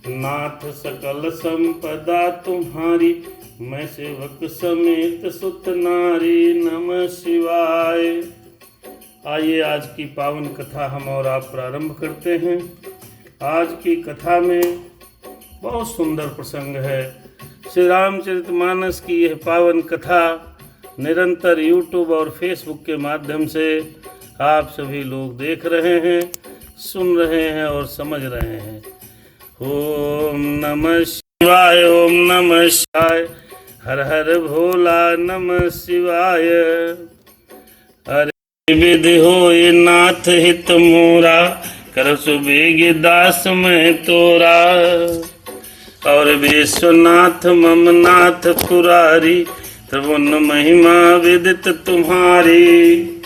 नाथ सकल संपदा तुम्हारी, मैं सेवक समेत सुत नारी। नमः शिवाय। आइए आज की पावन कथा हम और आप प्रारंभ करते हैं। आज की कथा में बहुत सुंदर प्रसंग है। श्री रामचरितमानस की यह पावन कथा निरंतर यूट्यूब और फेसबुक के माध्यम से आप सभी लोग देख रहे हैं, सुन रहे हैं और समझ रहे हैं। ओम नमः शिवाय, ओम नमः शिवाय, हर हर भोला नमः शिवाय। अरे विधि होए नाथ हित मोरा, कर सुबेग दास मैं तोरा। और विश्वनाथ मम नाथ पुरारी, त्रिभुवन महिमा विदित तुम्हारी।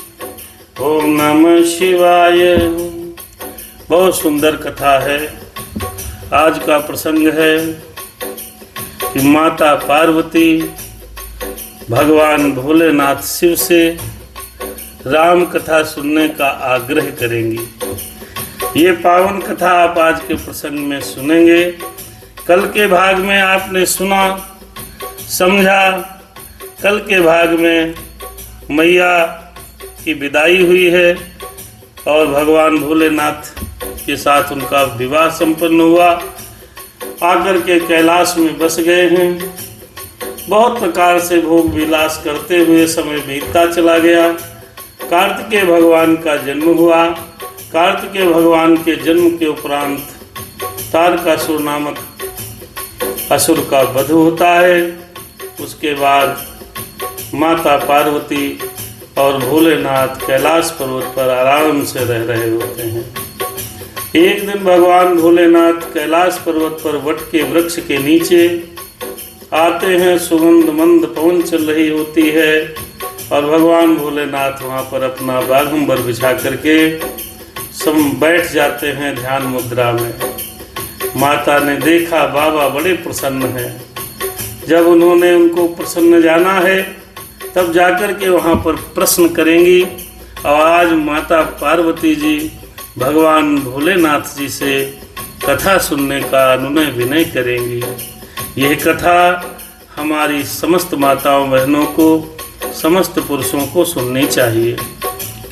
ओम नमः शिवाय। बहुत सुंदर कथा है। आज का प्रसंग है कि माता पार्वती भगवान भोलेनाथ शिव से राम कथा सुनने का आग्रह करेंगी। ये पावन कथा आप आज के प्रसंग में सुनेंगे। कल के भाग में आपने सुना, समझा। कल के भाग में मैया की विदाई हुई है और भगवान भोलेनाथ के साथ उनका विवाह संपन्न हुआ। आकर के कैलाश में बस गए हैं। बहुत प्रकार से भोग विलास करते हुए समय बीतता चला गया। कार्तिकेय भगवान का जन्म हुआ। कार्तिकेय भगवान के जन्म के उपरांत तारकासुर नामक असुर का वध होता है। उसके बाद माता पार्वती और भोलेनाथ कैलाश पर्वत पर आराम से रह रहे होते हैं। एक दिन भगवान भोलेनाथ कैलाश पर्वत पर वट के वृक्ष के नीचे आते हैं। सुगंध मंद पवन चल रही होती है और भगवान भोलेनाथ वहाँ पर अपना बाघंबर बिछा करके बैठ जाते हैं ध्यान मुद्रा में। माता ने देखा बाबा बड़े प्रसन्न हैं। जब उन्होंने उनको प्रसन्न जाना है तब जाकर के वहाँ पर प्रश्न करेंगी। और आज माता पार्वती जी भगवान भोलेनाथ जी से कथा सुनने का अनुनय विनय करेंगी। यह कथा हमारी समस्त माताओं बहनों को, समस्त पुरुषों को सुननी चाहिए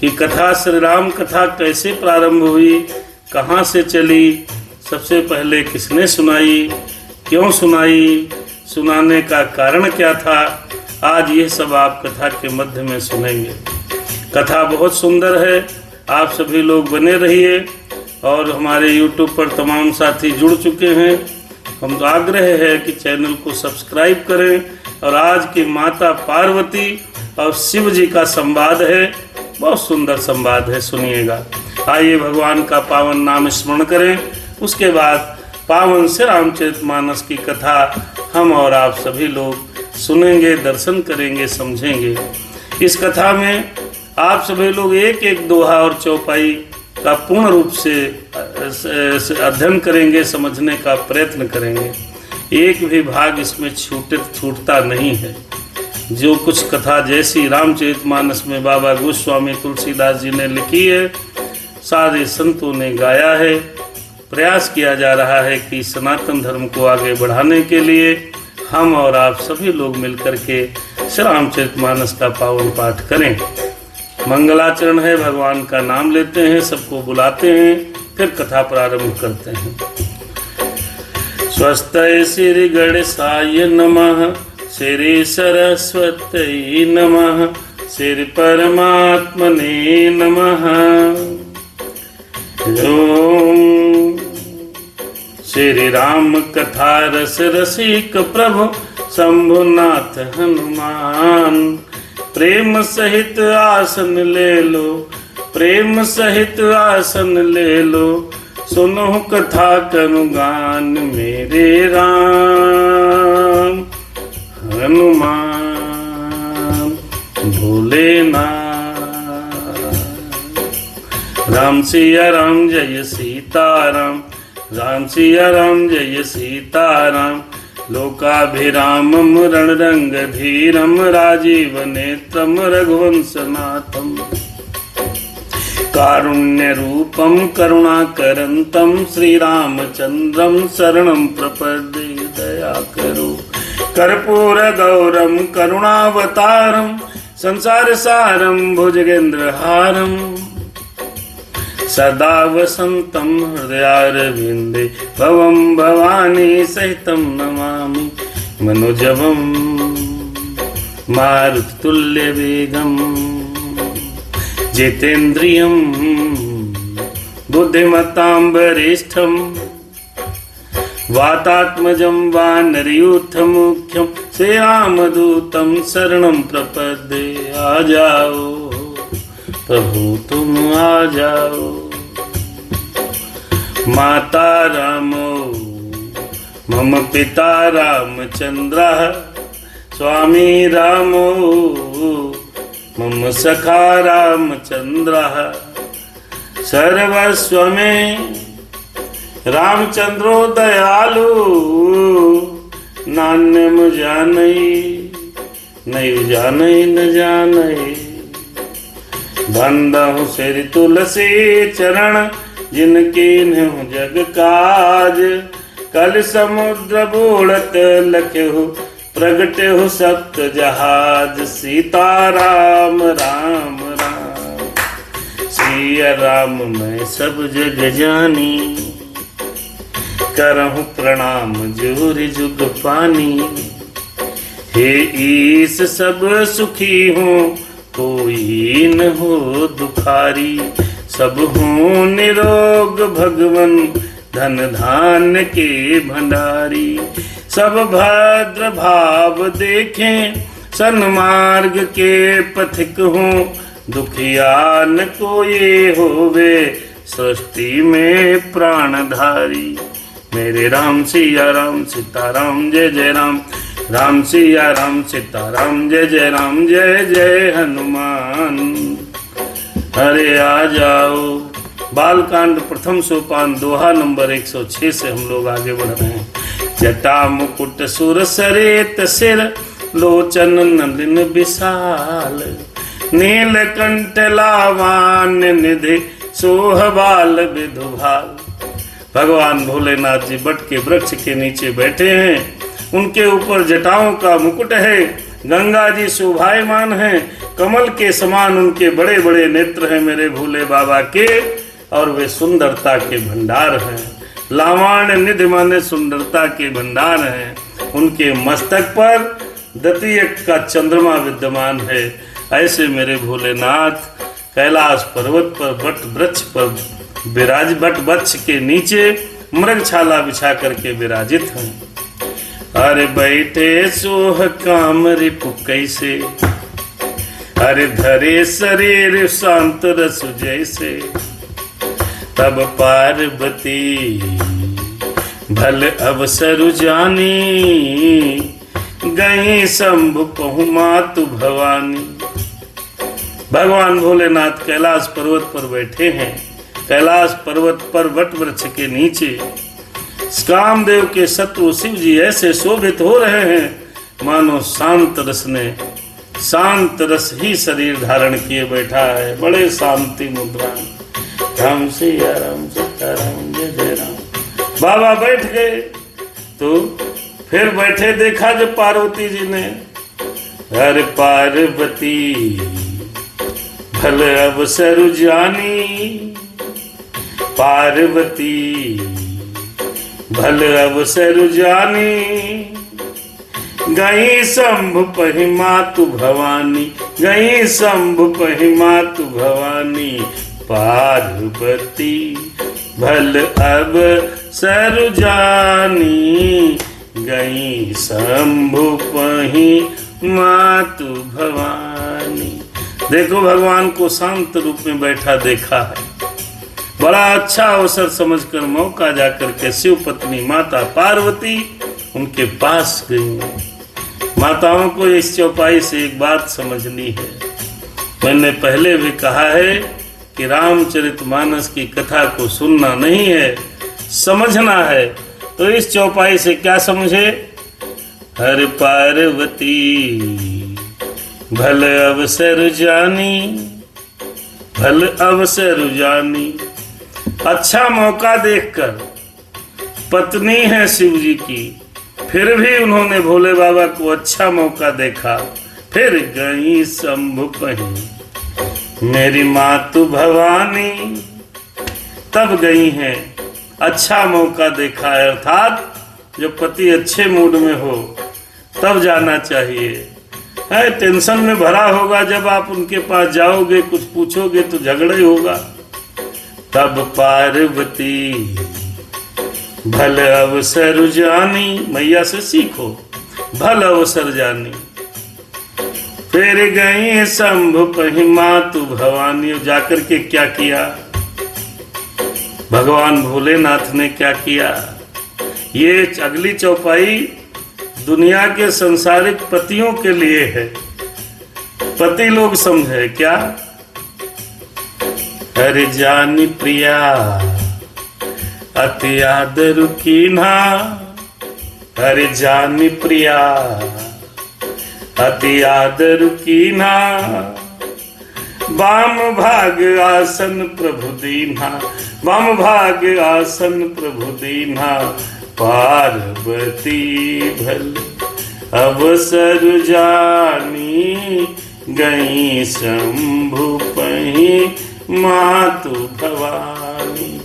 कि कथा श्री राम कथा कैसे प्रारंभ हुई, कहाँ से चली, सबसे पहले किसने सुनाई, क्यों सुनाई, सुनाने का कारण क्या था। आज ये सब आप कथा के मध्य में सुनेंगे। कथा बहुत सुंदर है। आप सभी लोग बने रहिए। और हमारे YouTube पर तमाम साथी जुड़ चुके हैं। हम तो आग्रह है कि चैनल को सब्सक्राइब करें। और आज की माता पार्वती और शिव जी का संवाद है। बहुत सुंदर संवाद है, सुनिएगा। आइए भगवान का पावन नाम स्मरण करें। उसके बाद पावन श्री रामचरितमानस की कथा हम और आप सभी लोग सुनेंगे, दर्शन करेंगे, समझेंगे। इस कथा में आप सभी लोग एक एक दोहा और चौपाई का पूर्ण रूप से अध्ययन करेंगे, समझने का प्रयत्न करेंगे। एक भी भाग इसमें छूटता नहीं है। जो कुछ कथा जैसी रामचरितमानस में बाबा गोस्वामी तुलसीदास जी ने लिखी है, सारे संतों ने गाया है। प्रयास किया जा रहा है कि सनातन धर्म को आगे बढ़ाने के लिए हम और आप सभी लोग मिलकर के श्री रामचरितमानस का पावन पाठ करें। मंगलाचरण है, भगवान का नाम लेते हैं, सबको बुलाते हैं, फिर कथा प्रारंभ करते हैं। स्वस्ति श्री गणेशाय नमः, श्री सरस्वती नमः, श्री परमात्मने नमः। ओम श्री राम कथा रस रसिक प्रभु शंभुनाथ हनुमान। प्रेम सहित आसन ले लो, प्रेम सहित आसन ले लो, सुनो कथा कनुगान मेरे राम हनुमान भोलेनाथ। राम सिया राम जय सीताराम, राम सिया राम जय सीताराम। लोकाभिरामं रणरंगधीरं राजीव नेत्रं रघुवंशनाथं। कारुण्य रूपम करुणाकरंतम श्रीरामचंद्रम शरणं प्रपद्ये। दया करो कर्पूर गौरम करुणावतारम संसार सारम भुजगेंद्रहारम सदा वसंतम हृदयारविंदे भवम भवानी सहितं नमामि मनोजवम मारुततुल्य वेगम जितेन्द्रियं बुद्धिमतां वरिष्ठं वातात्मजं वानरयूथमुख्यं श्रीरामदूतं शरणं प्रपद्ये। आ जाओ प्रभु तुम आ जाओ। माता रामो मम पिता रामचंद्रः स्वामी रामो मम सखा रामचंद्रः सर्वस्व में रामचंद्रो दयालु नान्यम जानई नहीं जानई न जानई। बंदहु सिर तुलसी चरण जिनकी न्हु जग काज कल समुद्र बूढ़त लख्यु प्रगट हो सप्त जहाज। सीता राम राम राम सिया राम मैं सब जग जानी करहु प्रणाम जोर जुग पानी। हे ईस सब सुखी हो कोई न हो दुखारी सब हो निरोग भगवन धन धान्य के भंडारी। सब भद्र भाव देखें सन्मार्ग के पथिक हों दुखिया न कोई होवे सृष्टि में प्राणधारी। मेरे राम सिया राम सीताराम जय जय राम राम सिया राम सीताराम जय जय राम जय जय हनुमान। अरे आ जाओ। बालकांड प्रथम सोपान दोहा नंबर 106 से हम लोग आगे बढ़ रहे हैं। जटा मुकुट सुर सरेत सिर लोचन नलिन विशाल नीलकंठ लावान्य निधि सोहबाल विधुभाल। भगवान भोलेनाथ जी बट के वृक्ष के नीचे बैठे हैं। उनके ऊपर जटाओं का मुकुट है। गंगा जी शोभायमान हैं। कमल के समान उनके बड़े बड़े नेत्र हैं मेरे भोले बाबा के और वे सुंदरता के भंडार हैं। लावण्य निधि माने सुंदरता के भंडार हैं। उनके मस्तक पर द्वितीय का चंद्रमा विद्यमान है। ऐसे मेरे भोलेनाथ कैलाश पर्वत पर बट वृक्ष पर विराज बट वृक्ष के नीचे मृगछाला बिछा करके विराजित हैं। अरे बैठे सोह काम रिपु कैसे अरे धरे शरीर शांत रस जैसे। तब पार्वती भल अवसर जानी गई शंभु कहु मातु भवानी। भगवान भोलेनाथ कैलाश पर्वत पर बैठे हैं। कैलाश पर्वत पर वट वृक्ष के नीचे कामदेव के शत्रु शिव जी ऐसे शोभित हो रहे हैं मानो शांत रस ही शरीर धारण किए बैठा है। बड़े शांति मुद्रा। राम सिया राम सीताराम जय जय राम। बाबा बैठ गए तो फिर बैठे देखा जब पार्वती जी ने हर पार्वती भल अवसर जानी पार्वती भल अवसर जानी गई शंभु पहि मातु भवानी गई शंभु पहि मातु भवानी। पार्वती भल अवसर जानी गई शंभु पहि मातु भवानी। देखो भगवान को शांत रूप में बैठा देखा है। बड़ा अच्छा अवसर समझकर मौका जाकर के शिव पत्नी माता पार्वती उनके पास गई। माताओं को इस चौपाई से एक बात समझनी है। मैंने पहले भी कहा है कि रामचरितमानस की कथा को सुनना नहीं है, समझना है। तो इस चौपाई से क्या समझे? हर पार्वती भल अवसर जानी भल अवसर जानी। अच्छा मौका देखकर, पत्नी है शिव जी की, फिर भी उन्होंने भोले बाबा को अच्छा मौका देखा। फिर गई शंभु पही मेरी मातु भवानी, तब गई हैं। अच्छा मौका देखा है, अर्थात जब पति अच्छे मूड में हो तब जाना चाहिए। है टेंशन में भरा होगा, जब आप उनके पास जाओगे कुछ पूछोगे तो झगड़ा ही होगा। तब पार्वती भल अवसर जानी, मैया से सीखो, भल अवसर जानी। फिर गई शंभु पही मातु भवानी, जाकर के क्या किया भगवान भोलेनाथ ने, क्या किया। ये अगली चौपाई दुनिया के संसारिक पतियों के लिए है, पति लोग समझे क्या। हरि जानी प्रिया अति आदर कीन्हा, हरि जानी प्रिया अति आदर कीन्हा। वाम भाग आसन प्रभु दीन्हा, वाम भाग आसन प्रभु दीन्हा। पार्वती भल अवसर जानी, गई शंभु पही मातु भवानी,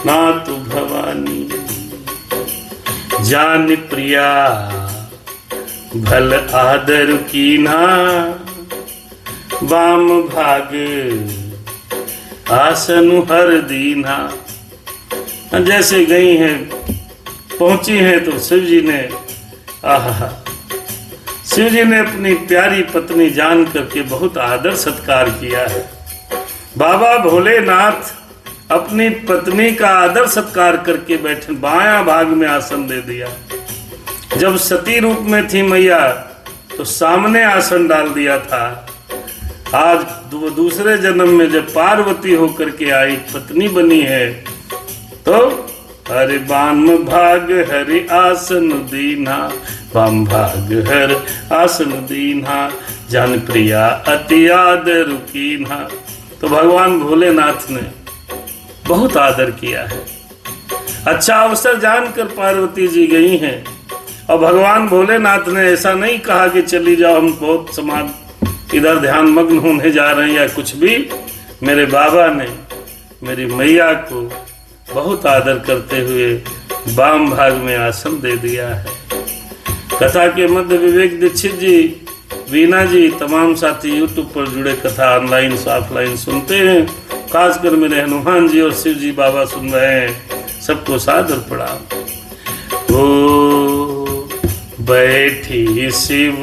नातु भवानी। जान प्रिया भल आदर कीन्हा, वाम भाग आसन हर दीन्हा। जैसे गई हैं, पहुंची हैं तो शिव जी ने शिव जी ने अपनी प्यारी पत्नी जान करके बहुत आदर सत्कार किया है। बाबा भोलेनाथ अपनी पत्नी का आदर सत्कार करके बैठे, बायां भाग में आसन दे दिया। जब सती रूप में थी मैया तो सामने आसन डाल दिया था। आज दूसरे जन्म में जब पार्वती होकर के आई, पत्नी बनी है, तो हरि वाम भाग हरि आसन दीन्हा, वाम भाग हर आसन दीन्हा। जान प्रिया अति आदर कीन्हा। तो भगवान भोलेनाथ ने बहुत आदर किया है। अच्छा अवसर जानकर पार्वती जी गई हैं, और भगवान भोलेनाथ ने ऐसा नहीं कहा कि चली जाओ, हम बहुत समाज इधर ध्यान मग्न होने जा रहे हैं या कुछ भी। मेरे बाबा ने मेरी मैया को बहुत आदर करते हुए वाम भाग में आसन दे दिया है। कथा के मध्य विवेक दीक्षित जी, वीना जी, तमाम साथी यूट्यूब पर जुड़े कथा ऑनलाइन ऑफलाइन सुनते हैं। खासकर मेरे हनुमान जी और शिव जी बाबा सुन रहे हैं, सबको सादर प्रणाम। ओ बैठी शिव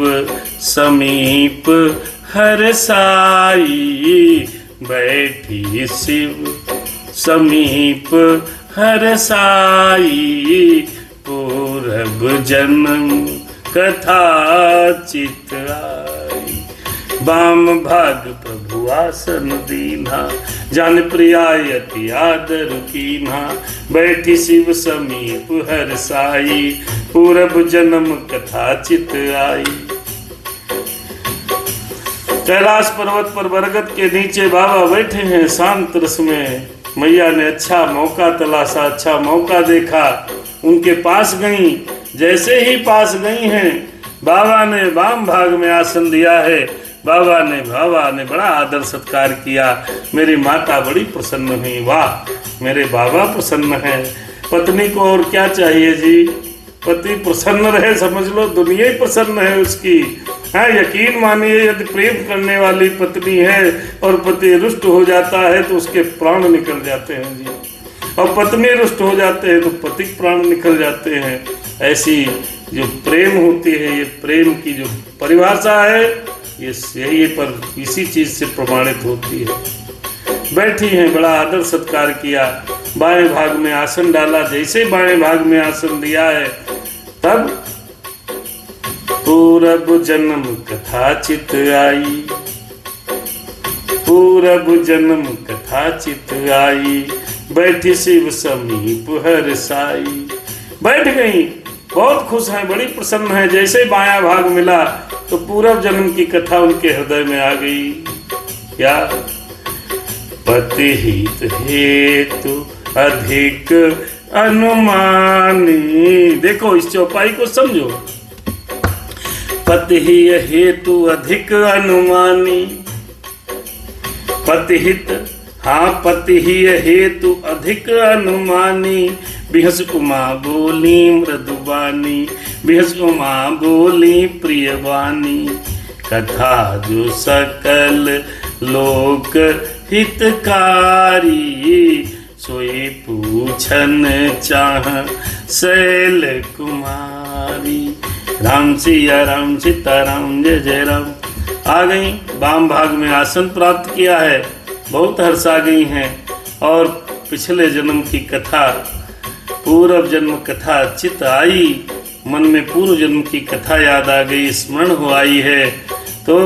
समीप हर साई, बैठी शिव समीप हर साई। पूरब जन्म कथा चित आई, वाम भाग प्रभु आसन दीन्हा। जान प्रिया अति आदर कीन्हा, बैठी शिव समीप हर साई। पूरब जन्म कथा चित आई। कैलाश पर्वत पर बरगद के नीचे बाबा बैठे हैं शांत रस में। मैया ने अच्छा मौका तलाशा, अच्छा मौका देखा, उनके पास गई। जैसे ही पास गई हैं, बाबा ने वाम भाग में आसन दिया है। बाबा ने बड़ा आदर सत्कार किया। मेरी माता बड़ी प्रसन्न हुई। वाह, मेरे बाबा प्रसन्न हैं। पत्नी को और क्या चाहिए जी, पति प्रसन्न रहे, समझ लो दुनिया ही प्रसन्न है उसकी। हाँ, यकीन मानिए, यदि प्रेम करने वाली पत्नी है और पति रुष्ट हो जाता है तो उसके प्राण निकल जाते हैं जी, और पत्नी रुष्ट हो जाते हैं तो पति प्राण निकल जाते हैं। ऐसी जो प्रेम होती है, ये प्रेम की जो परिभाषा है, ये यही पर इसी चीज से प्रमाणित होती है। बैठी हैं, बड़ा आदर सत्कार किया, बाएं भाग में आसन डाला। जैसे बाएं भाग में आसन दिया है, तब पूरब जन्म कथा चित आई, पूरब जन्म कथा चित आई। बैठी शिव समीप हर साई। बैठ गई, बहुत खुश हैं, बड़ी प्रसन्न है। जैसे बायां भाग मिला तो पूरब जन्म की कथा उनके हृदय में आ गई। क्या पति हित हेतु अधिक अनुमानी। देखो इस चौपाई को समझो। पति ही हेतु अधिक अनुमानी, पति हित, हाँ पति ही हेतु अधिक अनुमानी। बिहस उमा बोली मृदुबानी, बिहस उमा बोली प्रियवानी। कथा जो सकल लोक हितकारी, सोई पूछन चाह शैल कुमारी। राम सिया राम सीताराम जय जय राम। आ गई, वाम भाग में आसन प्राप्त किया है, बहुत हर्ष आ गई हैं। और पिछले जन्म की कथा, पूर्व जन्म कथा चित आई, मन में पूर्व जन्म की कथा याद आ गई, स्मरण हो आई है। तो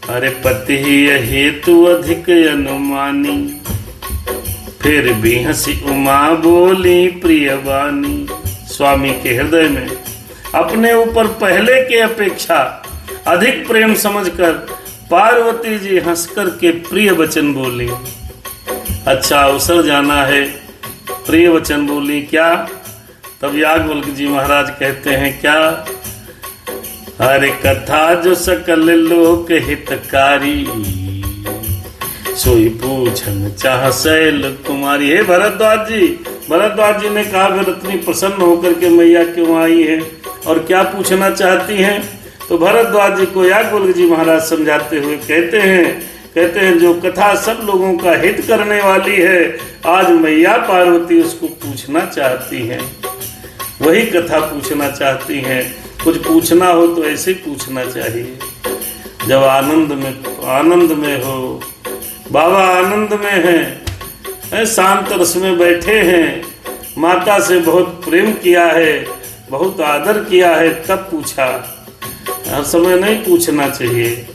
अरे पति ही हेतु अधिक अनुमानी, फिर भी हंसी उमा बोली प्रियवानी। स्वामी के हृदय में अपने ऊपर पहले के अपेक्षा अधिक प्रेम समझकर पार्वती जी हंसकर के प्रिय वचन बोली। अच्छा अवसर जाना है, प्रिय वचन बोली क्या? तब याज्ञवल्क्य जी महाराज कहते हैं क्या? अरे कथा जो सकल लोक हितकारी, सोई पूछन चाह शैल कुमारी। हे भरद्वाज जी, भरद्वाज जी ने कहा फिर इतनी प्रसन्न होकर के मैया क्यों आई है और क्या पूछना चाहती हैं? तो भरद्वाज जी को याज्ञवल्क्य जी महाराज समझाते हुए कहते हैं जो कथा सब लोगों का हित करने वाली है, आज मैया पार्वती उसको पूछना चाहती हैं, वही कथा पूछना चाहती हैं। कुछ पूछना हो तो ऐसे ही पूछना चाहिए, जब आनंद में हो। बाबा आनंद में हैं, शांत रस में बैठे हैं, माता से बहुत प्रेम किया है, बहुत आदर किया है, तब पूछा। हर समय नहीं पूछना चाहिए।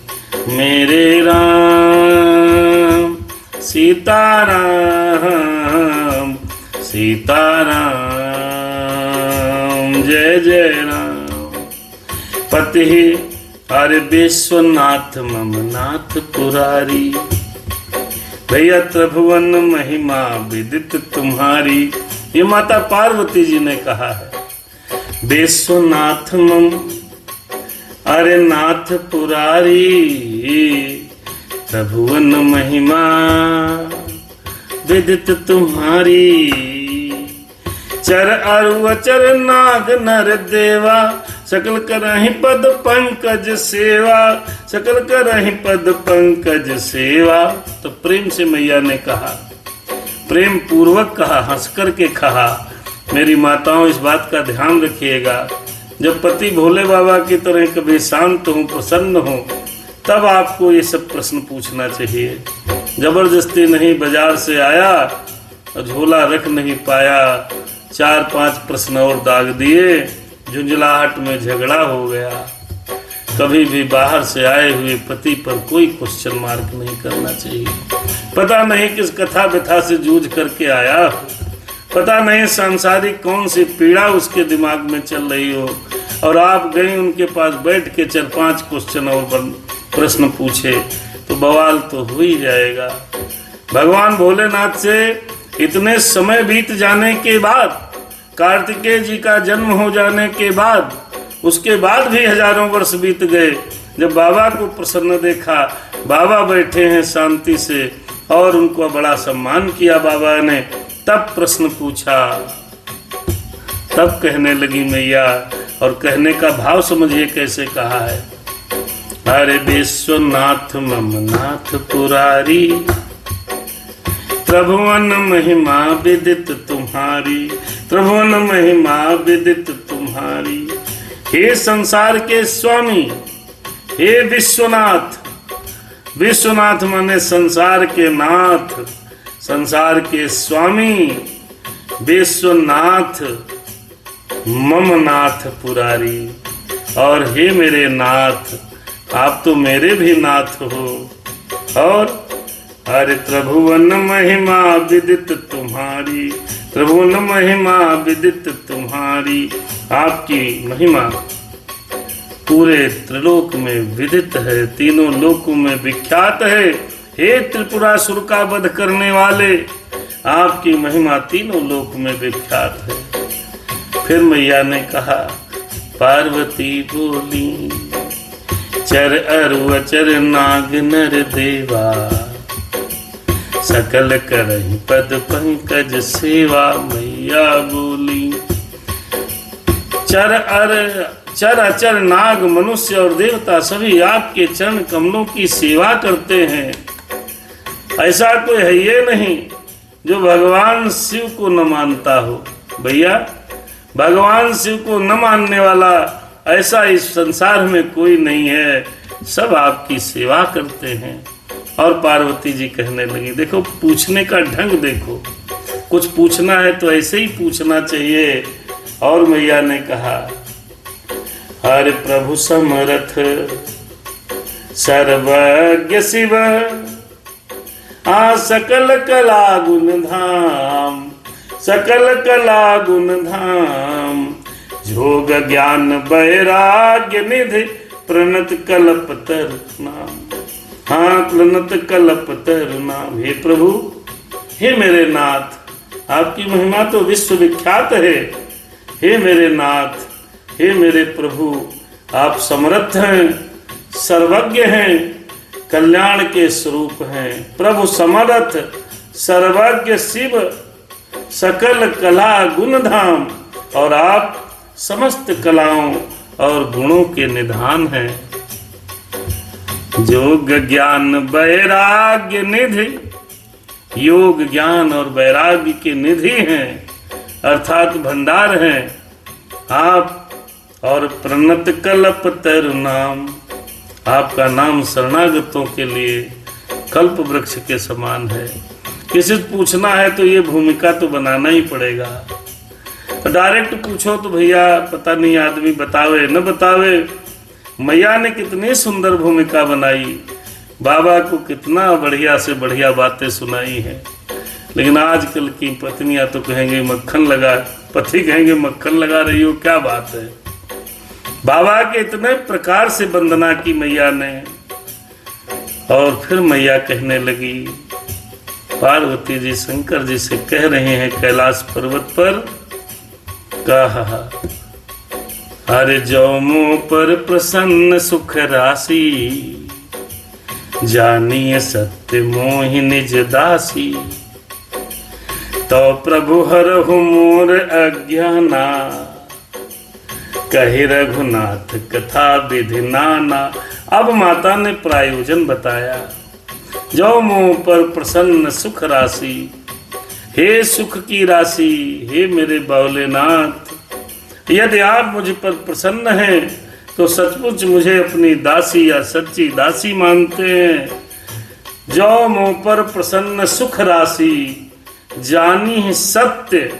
मेरे राम सीताराम सीताराम जय जय राम। पति अरे विश्वनाथ मम नाथ पुरारी, भैया त्रिभुवन महिमा विदित तुम्हारी। ये माता पार्वती जी ने कहा है। विश्वनाथ मम अरे नाथ पुरारी, त्रिभुवन महिमा विदित तुम्हारी। चर अरु अचर नाग नर देवा, सकल करहि पद पंकज सेवा, सकल करहि पद पंकज सेवा। तो प्रेम से मैया ने कहा, प्रेम पूर्वक कहा, हंस करके कहा। मेरी माताओं इस बात का ध्यान रखिएगा, जब पति भोले बाबा की तरह कभी शांत हो, प्रसन्न हो, तब आपको ये सब प्रश्न पूछना चाहिए। जबरदस्ती नहीं, बाजार से आया और झोला रख नहीं पाया, 4-5 प्रश्न और दाग दिए, झुंझलाहट में झगड़ा हो गया। कभी भी बाहर से आए हुए पति पर कोई क्वेश्चन मार्क नहीं करना चाहिए। पता नहीं किस कथा व्यथा से जूझ करके आया हो, पता नहीं सांसारिक कौन सी पीड़ा उसके दिमाग में चल रही हो, और आप गए उनके पास बैठ के 4-5 क्वेश्चन और प्रश्न पूछे, तो बवाल तो हो ही जाएगा। भगवान भोलेनाथ से इतने समय बीत जाने के बाद, कार्तिकेय जी का जन्म हो जाने के बाद, उसके बाद भी हजारों वर्ष बीत गए। जब बाबा को प्रसन्न देखा, बाबा बैठे हैं शांति से, और उनको बड़ा सम्मान किया बाबा ने, तब प्रश्न पूछा। तब कहने लगी मैया, और कहने का भाव समझिए कैसे कहा है। अरे विश्वनाथ मम नाथ पुरारी, त्रिभुवन महिमा विदित तुम्हारी, त्रिभुवन महिमा विदित तुम्हारी। हे संसार के स्वामी, हे विश्वनाथ, विश्वनाथ माने संसार के नाथ, संसार के स्वामी, विश्वनाथ मम नाथ पुरारी। और हे मेरे नाथ, आप तो मेरे भी नाथ हो। और अरे त्रिभुवन महिमा विदित तुम्हारी, त्रिभुवन महिमा विदित तुम्हारी। आपकी महिमा पूरे त्रिलोक में विदित है, तीनों लोकों में विख्यात है। हे त्रिपुरासुर का वध करने वाले, आपकी महिमा तीनों लोक में विख्यात है। फिर मैया ने कहा, पार्वती बोली, चर अरु अचर नाग नर देवा, सकल करहि पद पंकज सेवा। मैया बोली, चर अचर नाग मनुष्य और देवता सभी आपके चरण कमलों की सेवा करते हैं। ऐसा कोई है ये नहीं जो भगवान शिव को न मानता हो। भैया, भगवान शिव को न मानने वाला ऐसा इस संसार में कोई नहीं है, सब आपकी सेवा करते हैं। और पार्वती जी कहने लगी, देखो पूछने का ढंग देखो, कुछ पूछना है तो ऐसे ही पूछना चाहिए। और मैया ने कहा, हर प्रभु समरथ सर्वज्ञ शिव, सकल कला गुण धाम, सकल कला गुण धाम, जोग ज्ञान वैराग्य निधि, प्रणत कल्पतर नाम। हाँ, प्रणत कल्पतर नाम। हे प्रभु, हे मेरे नाथ, आपकी महिमा तो विश्व विख्यात है। हे मेरे नाथ, हे मेरे प्रभु, आप समर्थ हैं, सर्वज्ञ हैं, कल्याण के स्वरूप हैं। प्रभु समर्थ सर्वज्ञ शिव, सकल कला गुण धाम, और आप समस्त कलाओं और गुणों के निधान हैं। योग ज्ञान वैराग्य निधि, योग ज्ञान और वैराग्य के निधि हैं, अर्थात भंडार हैं आप। और प्रणत कल्पतर नाम, आपका नाम शरणागतों के लिए कल्प वृक्ष के समान है। किसी से पूछना है तो ये भूमिका तो बनाना ही पड़ेगा। डायरेक्ट पूछो तो भैया पता नहीं आदमी बतावे न बतावे। मैया ने कितनी सुंदर भूमिका बनाई, बाबा को कितना बढ़िया से बढ़िया बातें सुनाई है। लेकिन आजकल की पत्नियां तो कहेंगे मक्खन लगा, पति कहेंगे मक्खन लगा रही हो, क्या बात है। बाबा के इतने प्रकार से वंदना की मैया ने। और फिर मैया कहने लगी, पार्वती जी शंकर जी से कह रहे हैं कैलाश पर्वत पर, कहा, हरे जौमो पर प्रसन्न सुख राशि, जानिए सत्य मोहि निज दासी। तो प्रभु हरहु मोर अज्ञाना, कहे रघुनाथ कथा विधि नाना। अब माता ने प्रायोजन बताया, जो मुंह पर प्रसन्न सुख राशि, हे सुख की राशि, हे मेरे बावलेनाथ, यदि आप मुझ पर प्रसन्न हैं तो सचमुच मुझे अपनी दासी या सच्ची दासी मानते हैं। जो मुंह पर प्रसन्न सुख राशि, जानी सत्य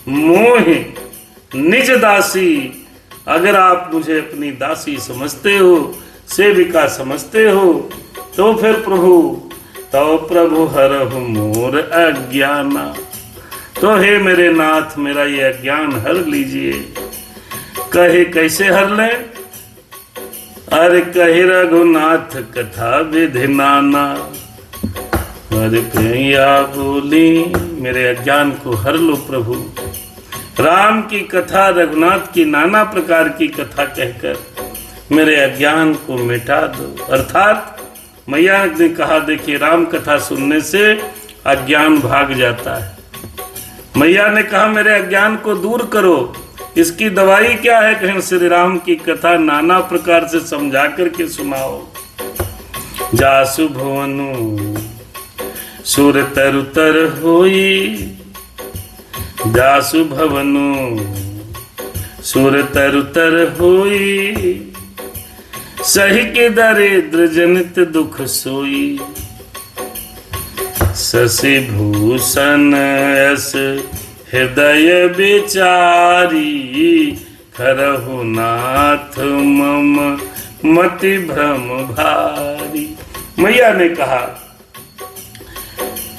मोह निज दासी। अगर आप मुझे अपनी दासी समझते हो, सेविका समझते हो, तो फिर प्रभु, तो प्रभु हरहु मोर अज्ञाना, तो हे मेरे नाथ मेरा ये अज्ञान हर लीजिए। कहे कैसे हर ले? अरे कहे रघुनाथ कथा विधि नाना। अरे प्रिया बोली, मेरे अज्ञान को हर लो प्रभु। राम की कथा, रघुनाथ की नाना प्रकार की कथा कहकर मेरे अज्ञान को मिटा दो। अर्थात मैया ने कहा, देखिए राम कथा सुनने से अज्ञान भाग जाता है। मैया ने कहा मेरे अज्ञान को दूर करो। इसकी दवाई क्या है? कहें श्री राम की कथा नाना प्रकार से समझा करके सुनाओ। जासु भुवनु सुर तरु तर होई, जासु भवनु सुर तरु तर होई, सही के दरिद्र जनित दुख सोई। शशि भूषण यस हृदय विचारी, खरहु नाथ मम मति भ्रम भारी। मैया ने कहा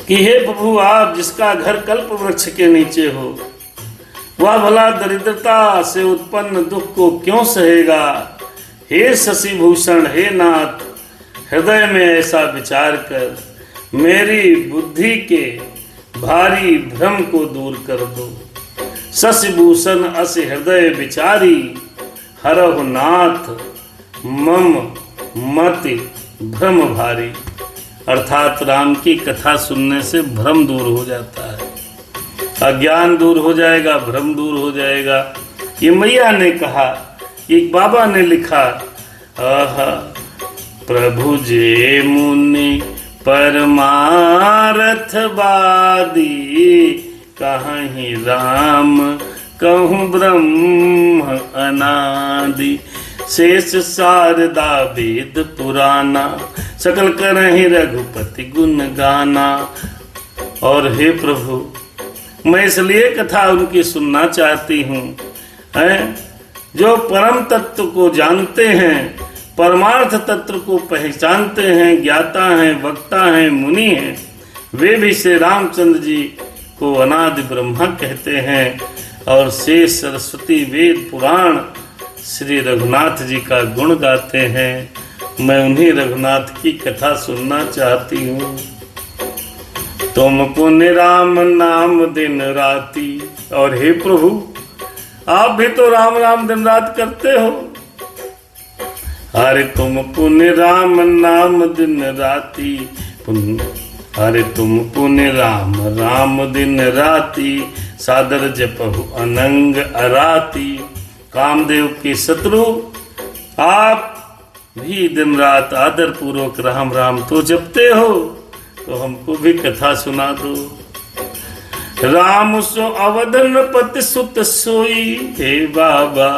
कि हे प्रभु, आप जिसका घर कल्प वृक्ष के नीचे हो, वह भला दरिद्रता से उत्पन्न दुख को क्यों सहेगा? हे शशि भूषण, हे नाथ, हृदय में ऐसा विचार कर, मेरी बुद्धि के भारी भ्रम को दूर कर दो। शशिभूषण अस हृदय विचारी, हरहु नाथ मम मति भ्रम भारी। अर्थात राम की कथा सुनने से भ्रम दूर हो जाता है, अज्ञान दूर हो जाएगा, भ्रम दूर हो जाएगा। ये मैया ने कहा, एक बाबा ने लिखा, आहा प्रभु जे मुनि परमार्थवादी, कहीं राम कहूँ ब्रह्म अनादि। शेष शारदा वेद पुराना, सकल करहि रघुपति गुण गाना। और हे प्रभु, मैं इसलिए कथा उनकी सुनना चाहती हूँ जो परम तत्व को जानते हैं, परमार्थ तत्व को पहचानते हैं, ज्ञाता हैं, वक्ता हैं, मुनि हैं। वे भी श्री रामचंद्र जी को अनादि ब्रह्मा कहते हैं और शेष सरस्वती वेद पुराण श्री रघुनाथ जी का गुण गाते हैं। मैं उन्हीं रघुनाथ की कथा सुनना चाहती हूँ। तुम पुण्य राम नाम दिन राती। और हे प्रभु, आप भी तो राम राम दिन रात करते हो। अरे तुम पुण्य राम नाम दिन राती, अरे तुम पुण्य राम राम दिन राती, सादर जपहु अनंग अराती। कामदेव के शत्रु आप भी दिन रात आदर पूर्वक राम राम तो जपते हो, तो हमको भी कथा सुना दो। राम सो अवधन पति सुत सोई, हे बाबा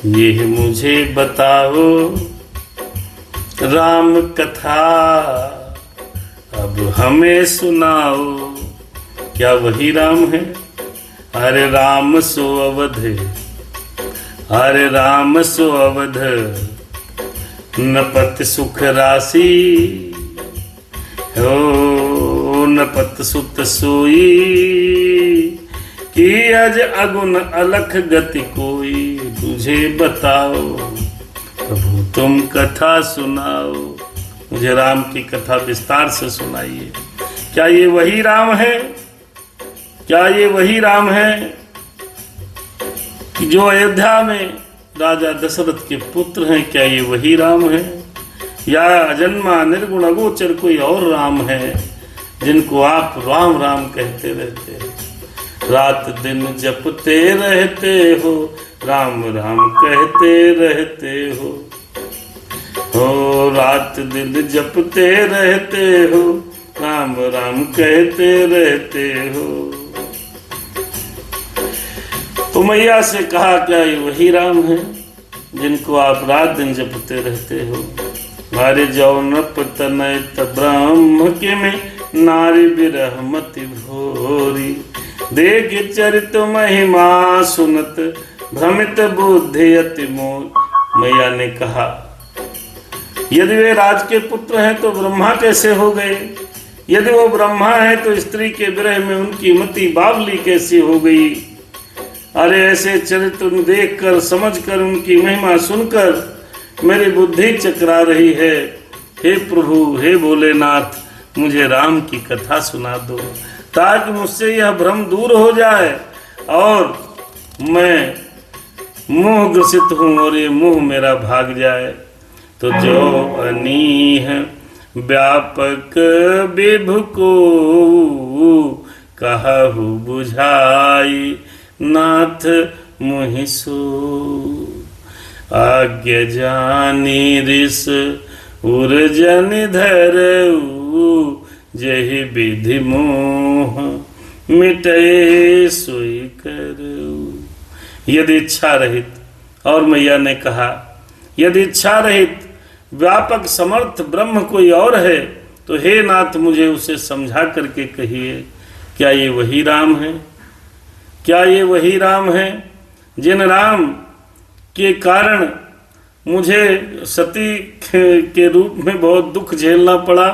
ये मुझे बताओ राम कथा अब हमें सुनाओ। क्या वही राम है? अरे राम सो अवध, अरे राम सो अवध, नपत सुख राशि हो, नपत सुत सोई, कि अज अगुन अलख गति कोई। तुझे बताओ प्रभु तुम कथा सुनाओ, मुझे राम की कथा विस्तार से सुनाइए। क्या ये वही राम है? क्या ये वही राम है कि जो अयोध्या में राजा दशरथ के पुत्र हैं? क्या ये वही राम है, या अजन्मा निर्गुण अगोचर कोई और राम है जिनको आप राम राम कहते रहते हैं? रात दिन जपते रहते हो, राम राम कहते रहते हो, रात दिन जपते रहते हो, राम राम कहते रहते हो। तो मैया से कहा, क्या ये वही राम है जिनको आप रात दिन जपते रहते हो? मारे जौन पतनय ब्रह्म के में नारी विरह मति भोरी, देख चरित महिमा सुनत भ्रमित बुद्धि अति मोर। मैया ने कहा, यदि वे राज के पुत्र हैं तो ब्रह्मा कैसे हो गए? यदि वो ब्रह्मा है तो स्त्री के विरह में उनकी मति बावली कैसी हो गई? अरे ऐसे चरित्र देखकर, समझकर, उनकी महिमा सुनकर मेरी बुद्धि चकरा रही है। हे प्रभु, हे भोलेनाथ, मुझे राम की कथा सुना दो ताकि मुझसे यह भ्रम दूर हो जाए और मैं मोह ग्रसित हूँ और ये मोह मेरा भाग जाए। तो जो अनीह व्यापक विभु को कहु बुझाई, नाथ मोहि सो आज्ञा जानी रिस उर्जन धरऊ, जहि विधि मोह मिटे सोई करऊ। यदि इच्छा रहित, और मैया ने कहा, यदि इच्छा रहित व्यापक समर्थ ब्रह्म कोई और है तो हे नाथ मुझे उसे समझा करके कहिए, क्या ये वही राम है? क्या ये वही राम है जिन राम के कारण मुझे सती के रूप में बहुत दुख झेलना पड़ा?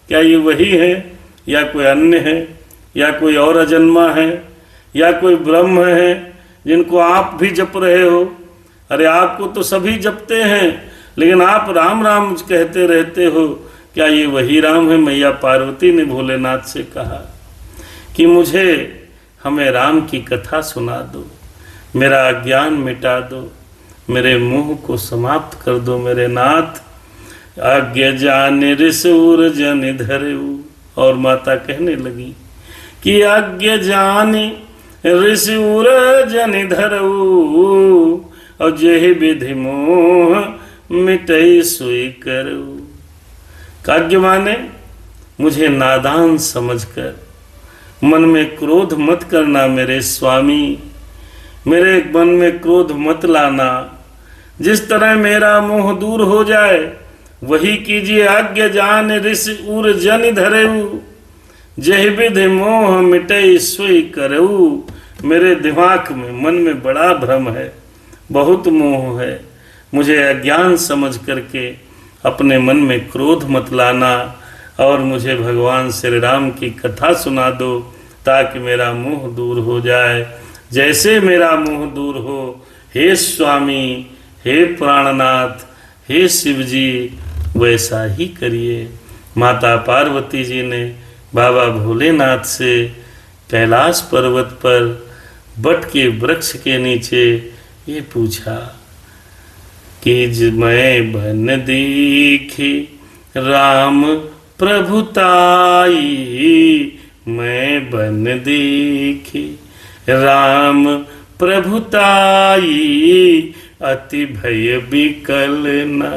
क्या ये वही है या कोई अन्य है या कोई और अजन्मा है या कोई ब्रह्म है जिनको आप भी जप रहे हो? अरे आपको तो सभी जपते हैं, लेकिन आप राम राम कहते रहते हो। क्या ये वही राम है? मैया पार्वती ने भोलेनाथ से कहा कि मुझे हमें राम की कथा सुना दो, मेरा अज्ञान मिटा दो, मेरे मुंह को समाप्त कर दो मेरे नाथ। आज्ञा जाने ऋषुर जन धरऊ। और माता कहने लगी कि आज्ञा जाने ऋषुर जन धरऊ, और जेहि विधि मोह मिटई सोई करू। काज्ञ माने मुझे नादान समझकर मन में क्रोध मत करना मेरे स्वामी, मेरे मन में क्रोध मत लाना। जिस तरह मेरा मोह दूर हो जाए वही कीजिए। आज्ञा जान ऋषि उर जन धरेऊ, जहि विधि मोह मिटई सोई करऊ। मेरे दिमाग में मन में बड़ा भ्रम है, बहुत मोह है, मुझे अज्ञान समझ करके अपने मन में क्रोध मत लाना और मुझे भगवान श्री राम की कथा सुना दो ताकि मेरा मोह दूर हो जाए। जैसे मेरा मोह दूर हो, हे स्वामी, हे प्राणनाथ, हे शिव जी, वैसा ही करिए। माता पार्वती जी ने बाबा भोलेनाथ से कैलाश पर्वत पर बट के वृक्ष के नीचे ये पूछा कि मैं बन दीखी राम प्रभुताई, मैं बन दीखी राम प्रभुताई, अति भय विकल न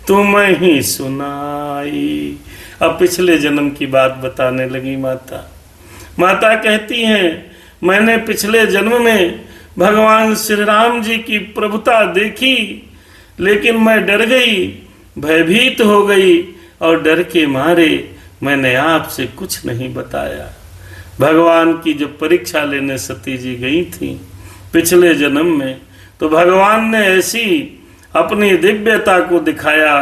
तुम ही सुनाई। अब पिछले जन्म की बात बताने लगी माता। माता कहती हैं मैंने पिछले जन्म में भगवान श्री राम जी की प्रभुता देखी, लेकिन मैं डर गई, भयभीत हो गई और डर के मारे मैंने आपसे कुछ नहीं बताया। भगवान की जब परीक्षा लेने सती जी गई थी पिछले जन्म में, तो भगवान ने ऐसी अपनी दिव्यता को दिखाया,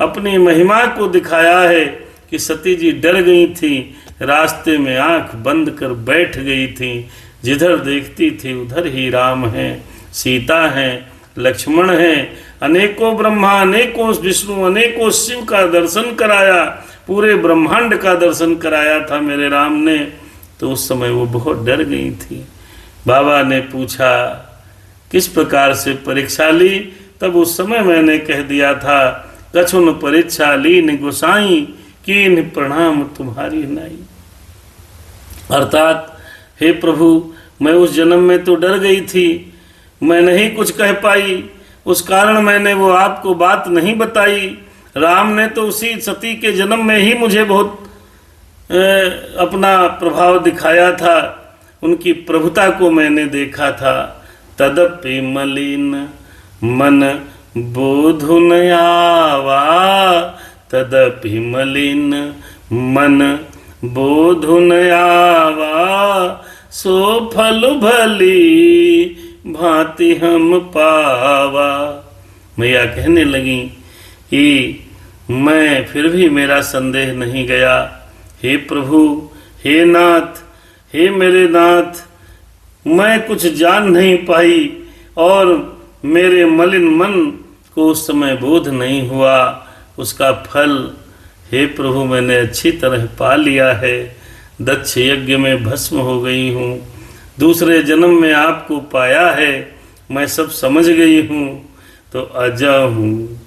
अपनी महिमा को दिखाया है कि सती जी डर गई थी, रास्ते में आंख बंद कर बैठ गई थी। जिधर देखती थी उधर ही राम हैं, सीता हैं, लक्ष्मण हैं, अनेकों ब्रह्मा, अनेकों विष्णु, अनेकों शिव का दर्शन कराया, पूरे ब्रह्मांड का दर्शन कराया था मेरे राम ने। तो उस समय वो बहुत डर गई थी। बाबा ने पूछा किस प्रकार से परीक्षा ली, तब उस समय मैंने कह दिया था कछुन परीक्षा लीन गोसाई, कीन प्रणाम तुम्हारी नाई। अर्थात हे प्रभु, मैं उस जन्म में तो डर गई थी, मैं नहीं कुछ कह पाई, उस कारण मैंने वो आपको बात नहीं बताई। राम ने तो उसी सती के जन्म में ही मुझे बहुत अपना प्रभाव दिखाया था, उनकी प्रभुता को मैंने देखा था। तदपि मलिन मन बोधु न आवा, तदपि मलिन मन बोधु न आवा, सो फल भली भांति हम पावा। मैया कहने लगी कि मैं फिर भी मेरा संदेह नहीं गया। हे प्रभु, हे नाथ, हे मेरे नाथ, मैं कुछ जान नहीं पाई और मेरे मलिन मन को उस समय बोध नहीं हुआ। उसका फल हे प्रभु मैंने अच्छी तरह पा लिया है। दक्ष यज्ञ में भस्म हो गई हूँ, दूसरे जन्म में आपको पाया है, मैं सब समझ गई हूँ, तो अजा हूँ।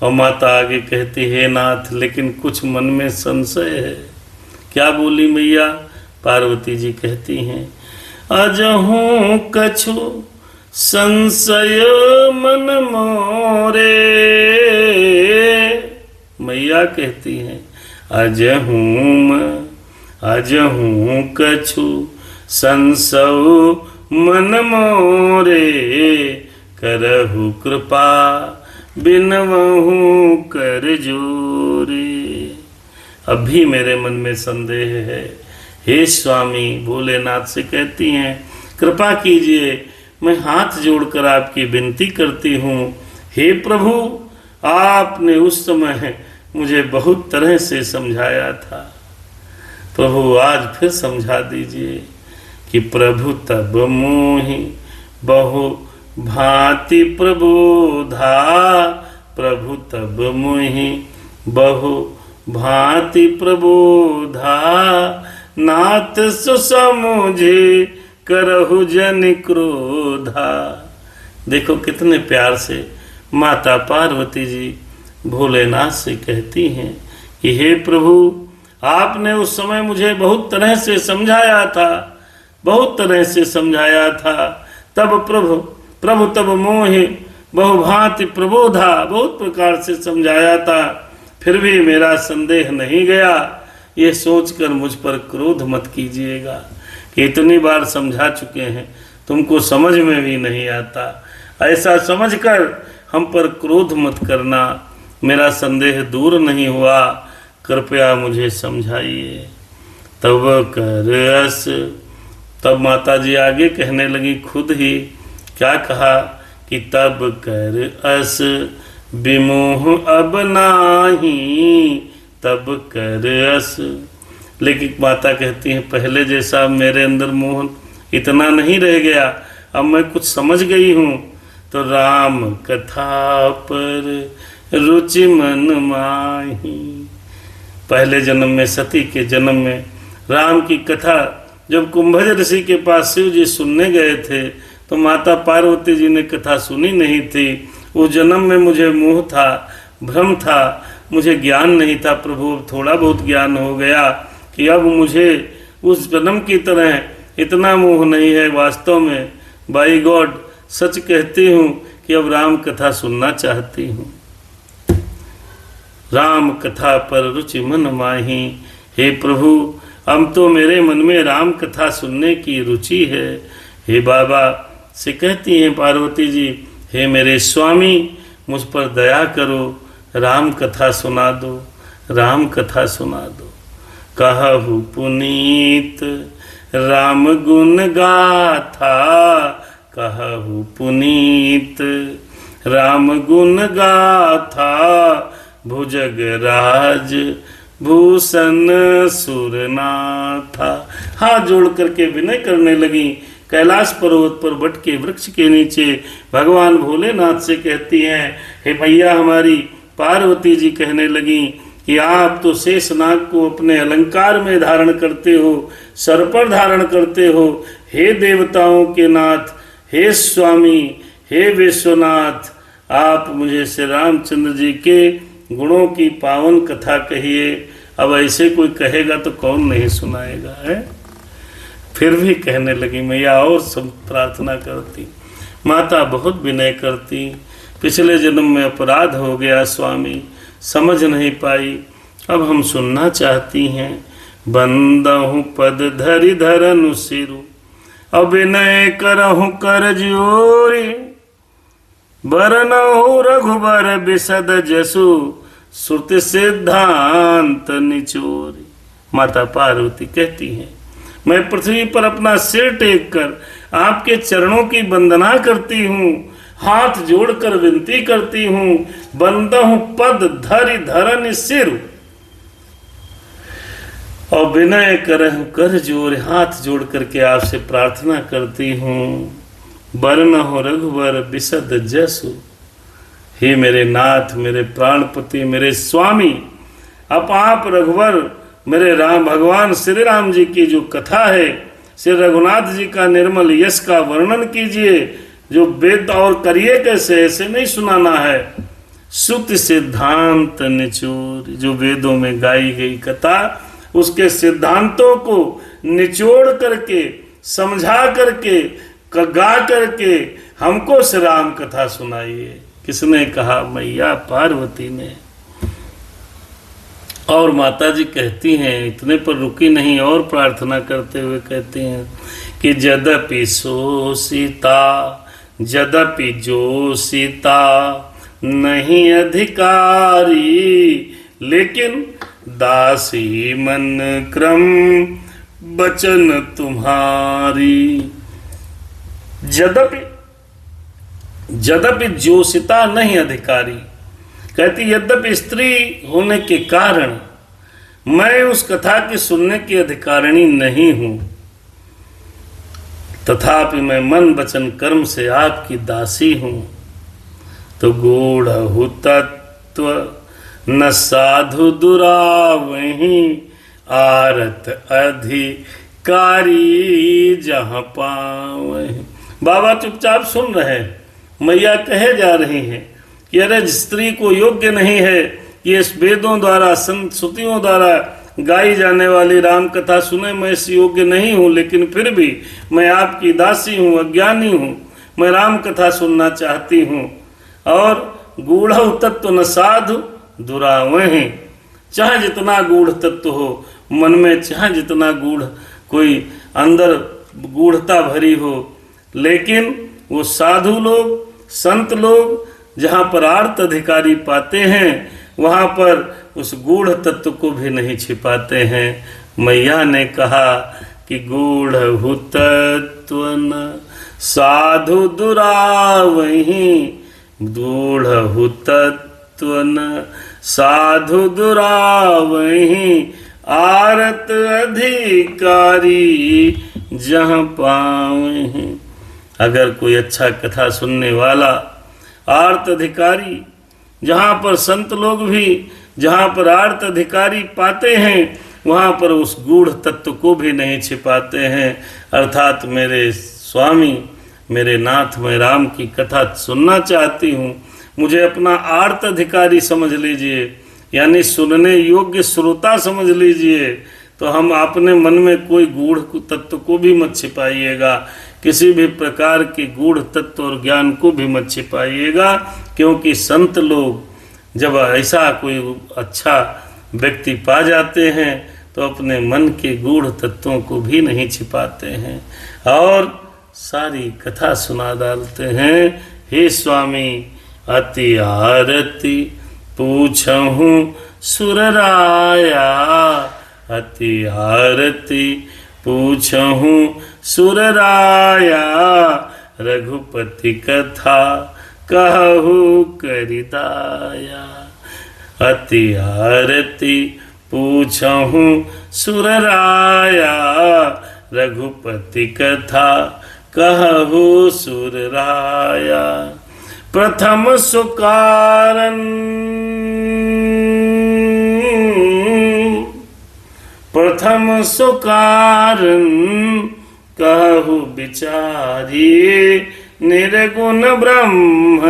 और माता आगे कहती है नाथ, लेकिन कुछ मन में संशय है। क्या बोली मैया? पार्वती जी कहती हैं अजहूं कछु संशय मन मोरे। मैया कहती हैं अजहूं कछु संशय मन मोरे, करहु कृपा बिनवहु कर जोरे। अभी मेरे मन में संदेह है। हे स्वामी, भोलेनाथ से कहती हैं कृपा कीजिए, मैं हाथ जोड़कर आपकी विनती करती हूँ। हे प्रभु, आपने उस समय मुझे बहुत तरह से समझाया था, प्रभु आज फिर समझा दीजिए कि प्रभु तब मोहि बहु भांति प्रबोधा, प्रभु तब मोहि बहु भांति प्रबोधा, नाथ सुसमुझे करहु जन क्रोधा। देखो कितने प्यार से माता पार्वती जी भोलेनाथ से कहती हैं कि हे प्रभु, आपने उस समय मुझे बहुत तरह से समझाया था, बहुत तरह से समझाया था, तब प्रभु तब मोहे बहुभांति प्रबोधा, बहुत प्रकार से समझाया था, फिर भी मेरा संदेह नहीं गया। ये सोचकर मुझ पर क्रोध मत कीजिएगा कि इतनी बार समझा चुके हैं, तुमको समझ में भी नहीं आता। ऐसा समझकर हम पर क्रोध मत करना, मेरा संदेह दूर नहीं हुआ, कृपया मुझे समझाइए। तब कर अस, तब माता जी आगे कहने लगी खुद ही, क्या कहा कि तब कर अस विमोह अब नाही, तब कर अस। लेकिन माता कहती हैं पहले जैसा मेरे अंदर मोह इतना नहीं रह गया, अब मैं कुछ समझ गई हूँ। तो राम कथा पर रुचि मन माही, पहले जन्म में सती के जन्म में राम की कथा जब कुंभज ऋषि के पास शिव जी सुनने गए थे तो माता पार्वती जी ने कथा सुनी नहीं थी। उस जन्म में मुझे मोह था, भ्रम था, मुझे ज्ञान नहीं था। प्रभु अब थोड़ा बहुत ज्ञान हो गया कि अब मुझे उस जन्म की तरह इतना मोह नहीं है। वास्तव में बाई गॉड सच कहती हूँ कि अब राम कथा सुनना चाहती हूँ। राम कथा पर रुचि मन माही, हे प्रभु अब तो मेरे मन में राम कथा सुनने की रुचि है। हे बाबा से कहती हैं पार्वती जी, हे मेरे स्वामी मुझ पर दया करो, राम कथा सुना दो, राम कथा सुना दो। कहु पुनीत राम गुण गाथा, कहु पुनीत राम गुण गाथा, भुजगराज भूषण सुरनाथा। हाथ जोड़ करके विनय करने लगी। कैलाश पर्वत पर बट के वृक्ष के नीचे भगवान भोलेनाथ से कहती हैं, हे भैया हमारी पार्वती जी कहने लगी कि आप तो शेषनाग को अपने अलंकार में धारण करते हो, सर पर धारण करते हो। हे देवताओं के नाथ, हे स्वामी, हे विश्वनाथ, आप मुझे श्री रामचंद्र जी के गुणों की पावन कथा कहिए। अब ऐसे कोई कहेगा तो कौन नहीं सुनाएगा है। फिर भी कहने लगी मैया और सब प्रार्थना करती। माता बहुत विनय करती, पिछले जन्म में अपराध हो गया स्वामी, समझ नहीं पाई, अब हम सुनना चाहती हैं। बंदहु पद धरि धरनु सिरु, अब विनय करहु कर जोरी, बरनहु रघुबर बिसद जसु, श्रुति सिद्धांत निचोरी। माता पार्वती कहती हैं, मैं पृथ्वी पर अपना सिर टेक कर आपके चरणों की वंदना करती हूँ, हाथ जोड़कर विनती करती हूँ। बंदहु पद धरि धरन सिर, और विनय करहु कर जोर, हाथ जोड़ करके आपसे प्रार्थना करती हूँ। बरनहु रघुवर बिसद जसु, हे मेरे नाथ, मेरे प्राणपति, मेरे स्वामी, अब आप रघुवर मेरे राम भगवान श्री राम जी की जो कथा है, श्री रघुनाथ जी का निर्मल यश का वर्णन कीजिए, जो वेद और करिए कैसे, ऐसे नहीं सुनाना है। श्रुति सिद्धांत निचोड़, जो वेदों में गाई गई कथा उसके सिद्धांतों को निचोड़ करके, समझा करके, गा करके हमको श्री राम कथा सुनाइए। किसने कहा? मैया पार्वती ने। और माता जी कहती हैं, इतने पर रुकी नहीं, और प्रार्थना करते हुए कहती हैं कि यद्यपि सो सीता, यद्यपि जो सीता नहीं अधिकारी, लेकिन दासी मन क्रम बचन तुम्हारी। यद्यपि जो सीता नहीं अधिकारी, कहती यद्यपि स्त्री होने के कारण मैं उस कथा के सुनने की अधिकारिणी नहीं हूं, तथापि मैं मन वचन कर्म से आपकी दासी हूं। तो गूढ़ तत्व न साधु दुरावहीं, आरत अधिकारी जहाँ पावहीं। बाबा चुपचाप सुन रहे हैं। मैया कहे जा रही हैं कि अरे स्त्री को योग्य नहीं है ये वेदों द्वारा संत श्रुतियों द्वारा गाई जाने वाली राम कथा सुने, मैं इस योग्य नहीं हूँ, लेकिन फिर भी मैं आपकी दासी हूँ, अज्ञानी हूँ, मैं राम कथा सुनना चाहती हूँ। और गूढ़ तत्व न साधु दुरावहीं, चाहे जितना गूढ़ तत्व हो मन में, चाहे जितना गूढ़ कोई अंदर गूढ़ता भरी हो, लेकिन वो साधु लोग संत लोग जहाँ पर आर्त अधिकारी पाते हैं वहाँ पर उस गूढ़ तत्व को भी नहीं छिपाते हैं। मैया ने कहा कि गूढ़ तत्व न साधु दुरावहीं, गूढ़ तत्व न साधु दुरावहीं, आरत अधिकारी जहाँ पावहीं। अगर कोई अच्छा कथा सुनने वाला आर्त अधिकारी, जहाँ पर संत लोग भी जहाँ पर आर्त अधिकारी पाते हैं वहाँ पर उस गूढ़ तत्व को भी नहीं छिपाते हैं। अर्थात मेरे स्वामी, मेरे नाथ, मैं राम की कथा सुनना चाहती हूँ, मुझे अपना आर्त अधिकारी समझ लीजिए, यानी सुनने योग्य श्रोता समझ लीजिए। तो हम अपने मन में कोई गूढ़ तत्व को भी मत छिपाइएगा, किसी भी प्रकार के गूढ़ तत्व और ज्ञान को भी मत छिपाइएगा, क्योंकि संत लोग जब ऐसा कोई अच्छा व्यक्ति पा जाते हैं तो अपने मन के गूढ़ तत्वों को भी नहीं छिपाते हैं और सारी कथा सुना डालते हैं। हे स्वामी अति आरती पूछहूँ सुरराया, अति आरती पूछहूँ सुरराया, रघुपति कथा कहु करिदाया। अति आरती पूछहूँ सुरराया, रघुपति कथा कहु सुरराया। प्रथम सुकारन, प्रथम सुकारन कहु विचारी, निर्गुण ब्रह्म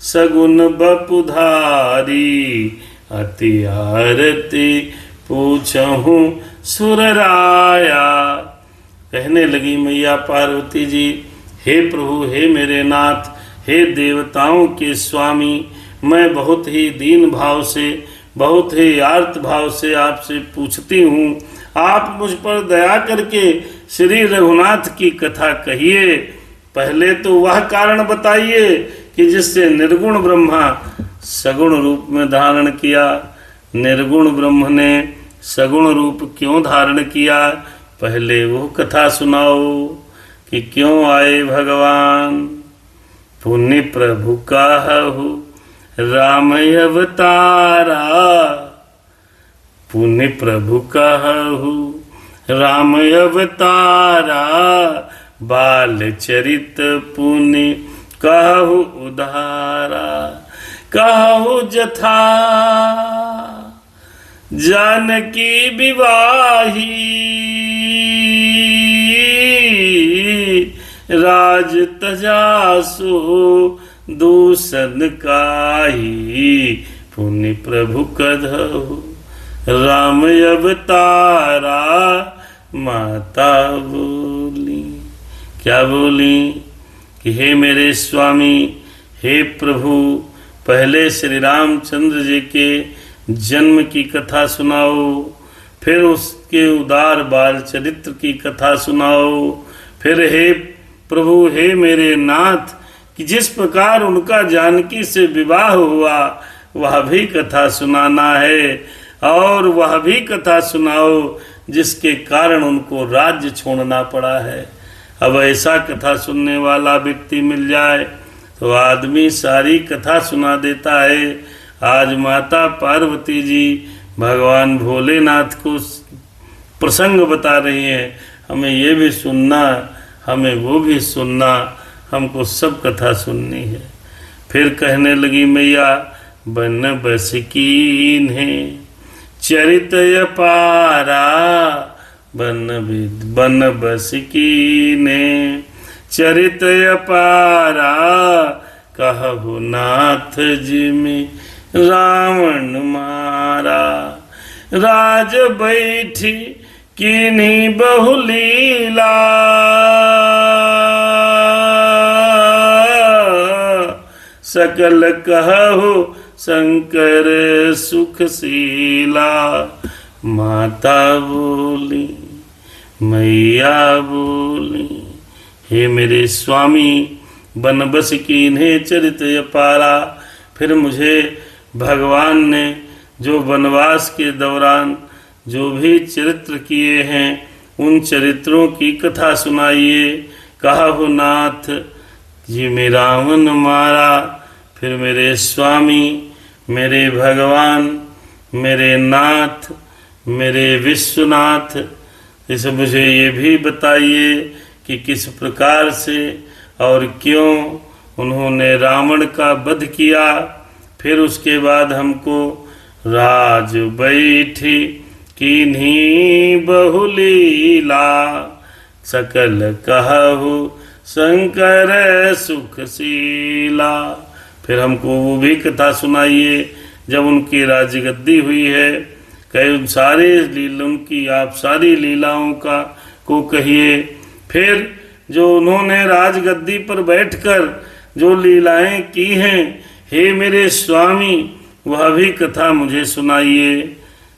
सगुण बपुधारी। अति आरती पूछहूँ सुरराया। कहने लगी मैया पार्वती जी, हे प्रभु, हे मेरे नाथ, हे देवताओं के स्वामी, मैं बहुत ही दीन भाव से, बहुत ही आर्त भाव से आपसे पूछती हूँ, आप मुझ पर दया करके श्री रघुनाथ की कथा कहिए। पहले तो वह कारण बताइए कि जिससे निर्गुण ब्रह्मा सगुण रूप में धारण किया। निर्गुण ब्रह्म ने सगुण रूप क्यों धारण किया, पहले वो कथा सुनाओ कि क्यों आए भगवान। पुण्य प्रभु कहु राम अवतारा, पुण्य प्रभु कहु राम अवतारा, बाल चरित पुण्य कहु उधारा। कहु जथा जानकी विवाही, राज तजासो दूषण काही। पुण्य प्रभु कधहु राम अवतारा, माता बोली। क्या बोली कि हे मेरे स्वामी, हे प्रभु, पहले श्री रामचंद्र जी के जन्म की कथा सुनाओ, फिर उसके उदार बाल चरित्र की कथा सुनाओ, फिर हे प्रभु, हे मेरे नाथ, कि जिस प्रकार उनका जानकी से विवाह हुआ वह भी कथा सुनाना है, और वह भी कथा सुनाओ जिसके कारण उनको राज्य छोड़ना पड़ा है। अब ऐसा कथा सुनने वाला व्यक्ति मिल जाए तो आदमी सारी कथा सुना देता है। आज माता पार्वती जी भगवान भोलेनाथ को प्रसंग बता रही हैं, हमें ये भी सुनना, हमें वो भी सुनना, हमको सब कथा सुननी है। फिर कहने लगी मैया, बन बस कीन्हे चरित अपारा बन बस कीन्हे चरित अपारा कहु नाथ जिमि रावण मारा राज बैठी कीन्ही बहुलीला सकल कहु शंकर सुखशीला माता बोली मैया बोली हे मेरे स्वामी बन बस कीन्हे चरित अपारा। फिर मुझे भगवान ने जो वनवास के दौरान जो भी चरित्र किए हैं उन चरित्रों की कथा सुनाइए। कहा हो नाथ जी में रावण मारा। फिर मेरे स्वामी मेरे भगवान मेरे नाथ मेरे विश्वनाथ इस मुझे ये भी बताइए कि किस प्रकार से और क्यों उन्होंने रावण का वध किया। फिर उसके बाद हमको राज बैठी कीन्ही बहुलीला सकल कहु शंकर सुखशीला। फिर हमको वो भी कथा सुनाइए जब उनकी राजगद्दी हुई है। कई सारे लीलों की आप सारी लीलाओं का को कहिए। फिर जो उन्होंने राजगद्दी पर बैठकर जो लीलाएं की हैं हे मेरे स्वामी वह भी कथा मुझे सुनाइए।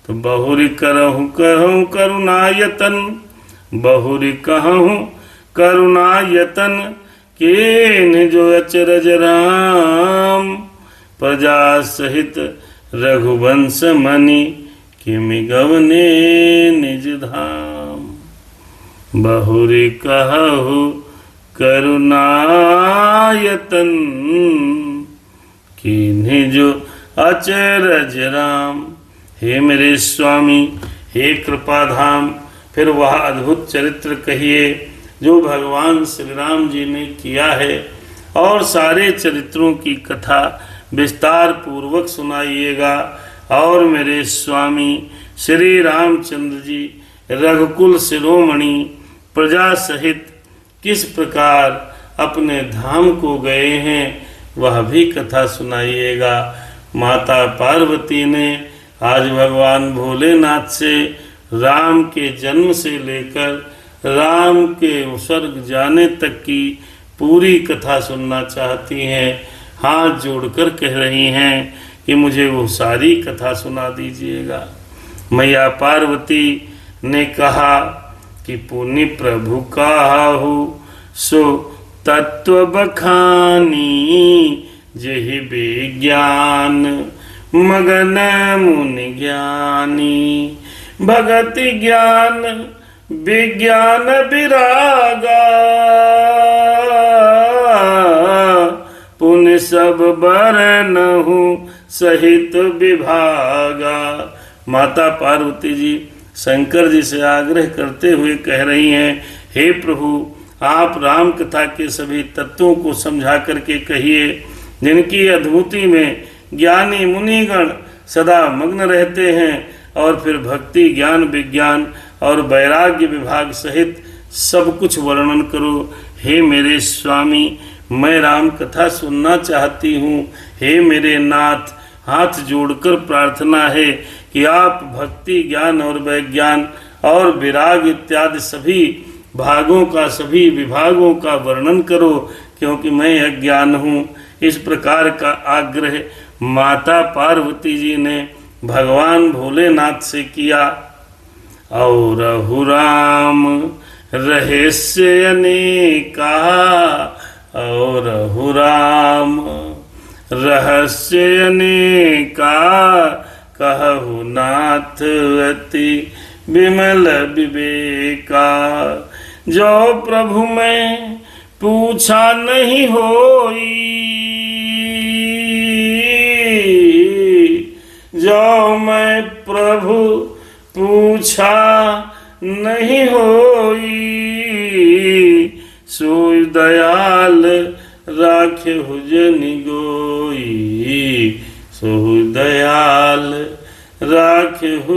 तो बहुरी करहु कहूँ करुणायतन बहुरी कहूँ करुणायतन केन जो अचरज राम प्रजा सहित रघुवंश मणि किमि गवने निज धाम। बहुरी कहु करुणायतन किन्हीं जो अचरज राम। हे मेरे स्वामी हे कृपाधाम फिर वह अद्भुत चरित्र कहिए जो भगवान श्री राम जी ने किया है और सारे चरित्रों की कथा विस्तार पूर्वक सुनाइएगा। और मेरे स्वामी श्री रामचंद्र जी रघुकुल शिरोमणि प्रजा सहित किस प्रकार अपने धाम को गए हैं वह भी कथा सुनाइएगा। माता पार्वती ने आज भगवान भोलेनाथ से राम के जन्म से लेकर राम के स्वर्ग जाने तक की पूरी कथा सुनना चाहती हैं। हाथ जोड़कर कह रही हैं कि मुझे वो सारी कथा सुना दीजिएगा। मैया पार्वती ने कहा कि पुनि प्रभु काहू सो तत्व बखानी जेहि विज्ञान मगन मुनि ज्ञानी भगति ज्ञान विज्ञान विरागा पुण्य सब बरनहु सहित विभागा। माता पार्वती जी शंकर जी से आग्रह करते हुए कह रही हैं हे प्रभु आप राम कथा के सभी तत्वों को समझा करके कहिए जिनकी अद्भुति में ज्ञानी मुनिगण सदा मग्न रहते हैं और फिर भक्ति ज्ञान विज्ञान और वैराग्य विभाग सहित सब कुछ वर्णन करो। हे मेरे स्वामी मैं राम कथा सुनना चाहती हूँ। हे मेरे नाथ हाथ जोड़कर प्रार्थना है कि आप भक्ति ज्ञान और विज्ञान और विराग इत्यादि सभी भागों का सभी विभागों का वर्णन करो क्योंकि मैं अज्ञान हूँ। इस प्रकार का आग्रह माता पार्वती जी ने भगवान भोलेनाथ से किया। और राम रहस्य अनेका और राम रहस्य अनेका कहु नाथ अति विमल विवेका। जो प्रभु मैं पूछा नहीं होई जो मैं प्रभु पूछा नहीं होई सोई दयाल राखे हुजनि गोई सोहु दयाल राखहु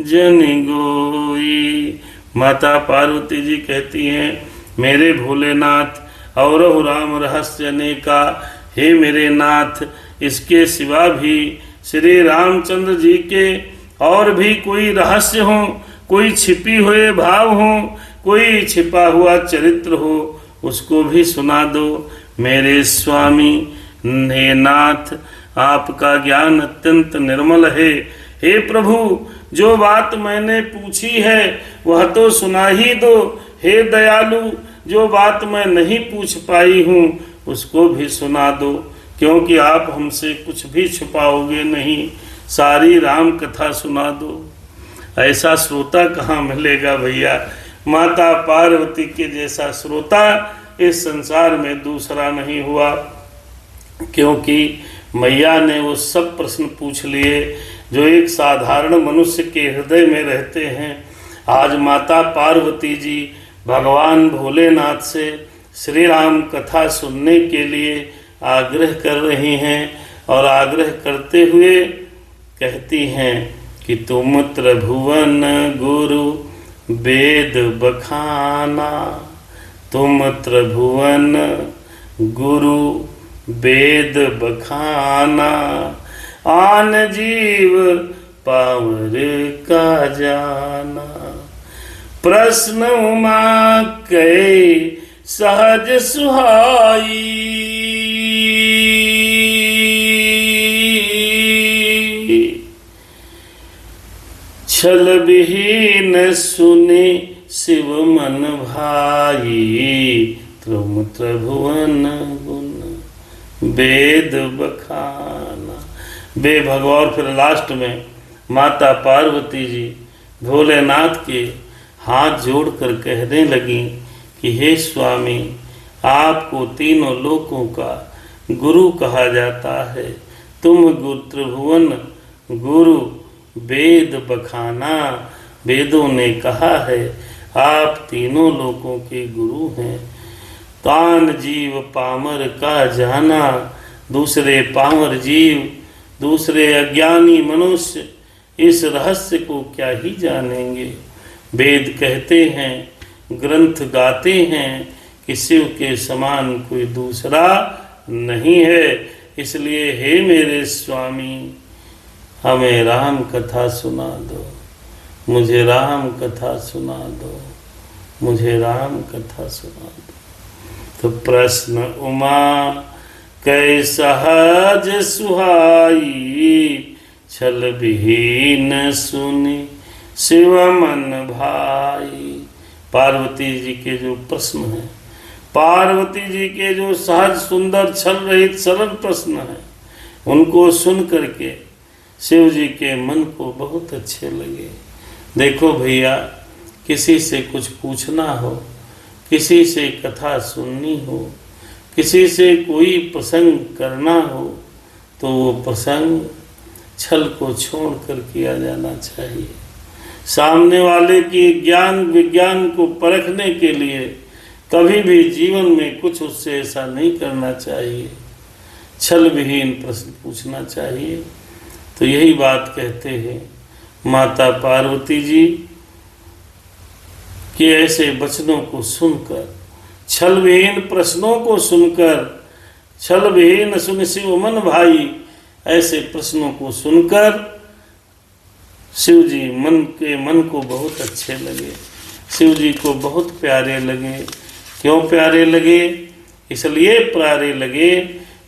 जन गोई। माता पार्वती जी कहती हैं, मेरे भोलेनाथ और राम रहस्य अनेका, हे मेरे नाथ, इसके सिवा भी श्री रामचंद्र जी के और भी कोई रहस्य हो, कोई छिपी हुए भाव हो, कोई छिपा हुआ चरित्र हो, उसको भी सुना दो। मेरे स्वामी हे नाथ, आपका ज्ञान अत्यंत निर्मल है। हे प्रभु, जो बात मैंने पूछी है वह तो सुना ही दो। हे दयालु, जो बात मैं नहीं पूछ पाई हूँ उसको भी सुना दो, क्योंकि आप हमसे कुछ भी छुपाओगे नहीं। सारी राम कथा सुना दो। ऐसा श्रोता कहाँ मिलेगा भैया? माता पार्वती के जैसा श्रोता इस संसार में दूसरा नहीं हुआ, क्योंकि मैया ने वो सब प्रश्न पूछ लिए जो एक साधारण मनुष्य के हृदय में रहते हैं। आज माता पार्वती जी भगवान भोलेनाथ से श्री राम कथा सुनने के लिए आग्रह कर रही हैं, और आग्रह करते हुए कहती हैं कि तुम त्रिभुवन गुरु वेद बखाना, तुम त्रिभुवन गुरु वेद बखाना, आन जीव पावर का जाना। प्रश्न उमा कै सहज सुहाई, छल विहीन सुने शिव मन भाई, तुम त्रिभुवन गुण वेद बखाना। बे भगवान फिर लास्ट में माता पार्वती जी भोलेनाथ के हाथ जोड़कर कहने लगी कि हे स्वामी, आपको तीनों लोकों का गुरु कहा जाता है। तुम त्रिभुवन गुरु वेद बखाना, वेदों ने कहा है आप तीनों लोकों के गुरु हैं। तान जीव पामर का जाना, दूसरे पामर जीव, दूसरे अज्ञानी मनुष्य इस रहस्य को क्या ही जानेंगे। वेद कहते हैं, ग्रंथ गाते हैं कि शिव के समान कोई दूसरा नहीं है। इसलिए हे मेरे स्वामी, हमें राम कथा सुना दो, मुझे राम कथा सुना दो, मुझे राम कथा सुना दो। तो प्रश्न उमा कै सहज सुहाई, छल विहीन सुनि शिव मन भाई। पार्वती जी के जो प्रश्न हैं, पार्वती जी के जो सहज सुंदर छल रहित सरल प्रश्न हैं, उनको सुन करके शिव जी के मन को बहुत अच्छे लगे। देखो भैया, किसी से कुछ पूछना हो, किसी से कथा सुननी हो, किसी से कोई प्रसंग करना हो, तो वो प्रसंग छल को छोड़कर किया जाना चाहिए। सामने वाले की ज्ञान विज्ञान को परखने के लिए कभी भी जीवन में कुछ उससे ऐसा नहीं करना चाहिए, छल विहीन प्रश्न पूछना चाहिए। तो यही बात कहते हैं माता पार्वती जी कि ऐसे वचनों को सुनकर, छल विहीन प्रश्नों को सुनकर, छल विहीन सुन शिव मन भाई, ऐसे प्रश्नों को सुनकर शिव जी मन को बहुत अच्छे लगे, शिव जी को बहुत प्यारे लगे। क्यों प्यारे लगे? इसलिए प्यारे लगे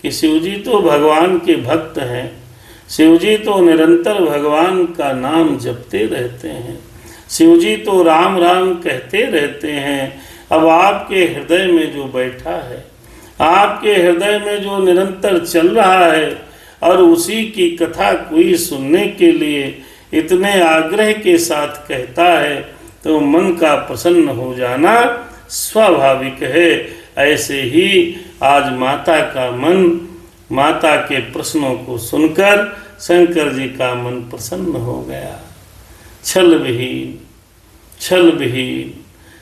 कि शिव जी तो भगवान के भक्त हैं, शिव जी तो निरंतर भगवान का नाम जपते रहते हैं, शिव जी तो राम राम कहते रहते हैं। अब आपके हृदय में जो बैठा है, आपके हृदय में जो निरंतर चल रहा है, और उसी की कथा कोई सुनने के लिए इतने आग्रह के साथ कहता है, तो मन का प्रसन्न हो जाना स्वाभाविक है। ऐसे ही आज माता का मन, माता के प्रश्नों को सुनकर शंकर जी का मन प्रसन्न हो गया। छल विहीन, छल विहीन।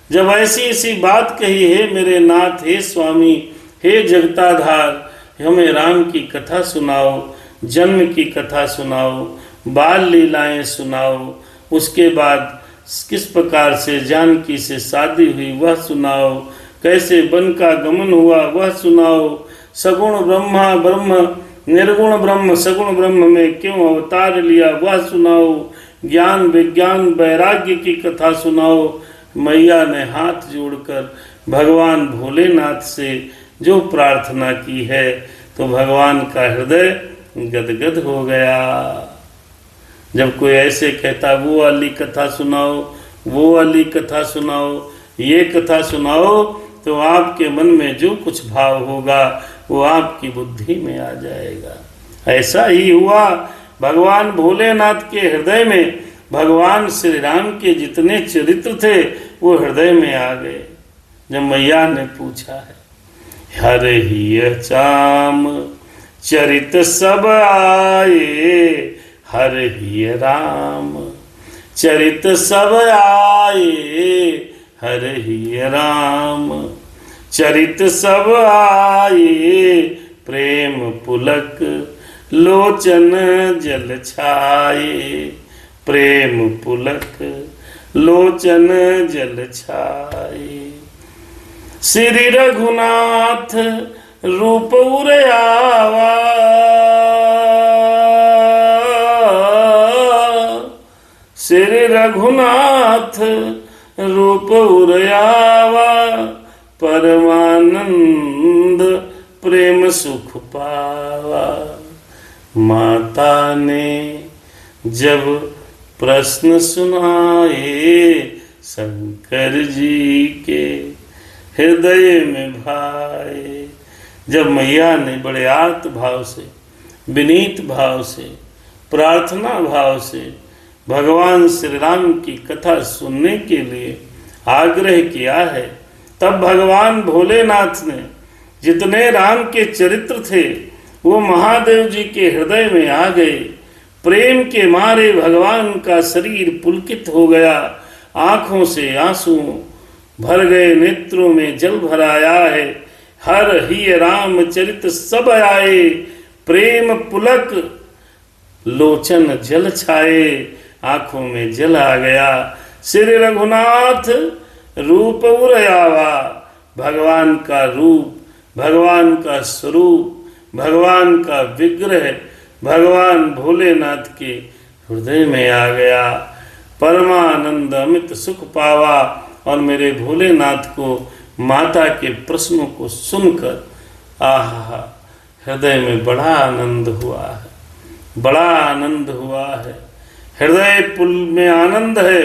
जब ऐसी ऐसी बात कही, हे मेरे नाथ, हे स्वामी, हे जगताधार, हमें राम की कथा सुनाओ, जन्म की कथा सुनाओ, बाल लीलाएं सुनाओ, उसके बाद किस प्रकार से जानकी से शादी हुई वह सुनाओ, कैसे वन का गमन हुआ वह सुनाओ, सगुण ब्रह्मा ब्रह्म निर्गुण ब्रह्म सगुण ब्रह्म में क्यों अवतार लिया वह सुनाओ, ज्ञान विज्ञान वैराग्य की कथा सुनाओ। मैया ने हाथ जोड़कर भगवान भोलेनाथ से जो प्रार्थना की है तो भगवान का हृदय गदगद हो गया। जब कोई ऐसे कहता वो वाली कथा सुनाओ, वो वाली कथा सुनाओ, ये कथा सुनाओ, तो आपके मन में जो कुछ भाव होगा वो आपकी बुद्धि में आ जाएगा। ऐसा ही हुआ भगवान भोलेनाथ के हृदय में भगवान श्री राम के जितने चरित्र थे वो हृदय में आ गए। जब मैया ने पूछा है, हर ही चाम चरित सब आए, हर ही राम चरित सब आए, हर ही राम चरित सब आए, प्रेम पुलक लोचन जल छाए, प्रेम पुलक लोचन जल छाए। श्री रघुनाथ रूप उरयावा, श्री रघुनाथ रूप उरयावा, परमानंद प्रेम सुख पावा। माता ने जब प्रश्न सुनाए, शंकर जी के हृदय में भाए। जब मैया ने बड़े आर्त भाव से, विनीत भाव से, प्रार्थना भाव से भगवान श्री राम की कथा सुनने के लिए आग्रह किया है, तब भगवान भोलेनाथ ने जितने राम के चरित्र थे वो महादेव जी के हृदय में आ गए। प्रेम के मारे भगवान का शरीर पुलकित हो गया, आंखों से आंसू भर गए, नेत्रों में जल भर आया है। हर ही राम चरित सब आए, प्रेम पुलक लोचन जल छाए, आंखों में जल आ गया। श्री रघुनाथ रूप उरयावा, भगवान का रूप, भगवान का स्वरूप, भगवान का विग्रह भगवान भोलेनाथ के हृदय में आ गया। परमानंद अमित सुख पावा। और मेरे भोलेनाथ को माता के प्रश्नों को सुनकर आहा, हृदय में बड़ा आनंद हुआ है, बड़ा आनंद हुआ है। हृदय पुल में आनंद है।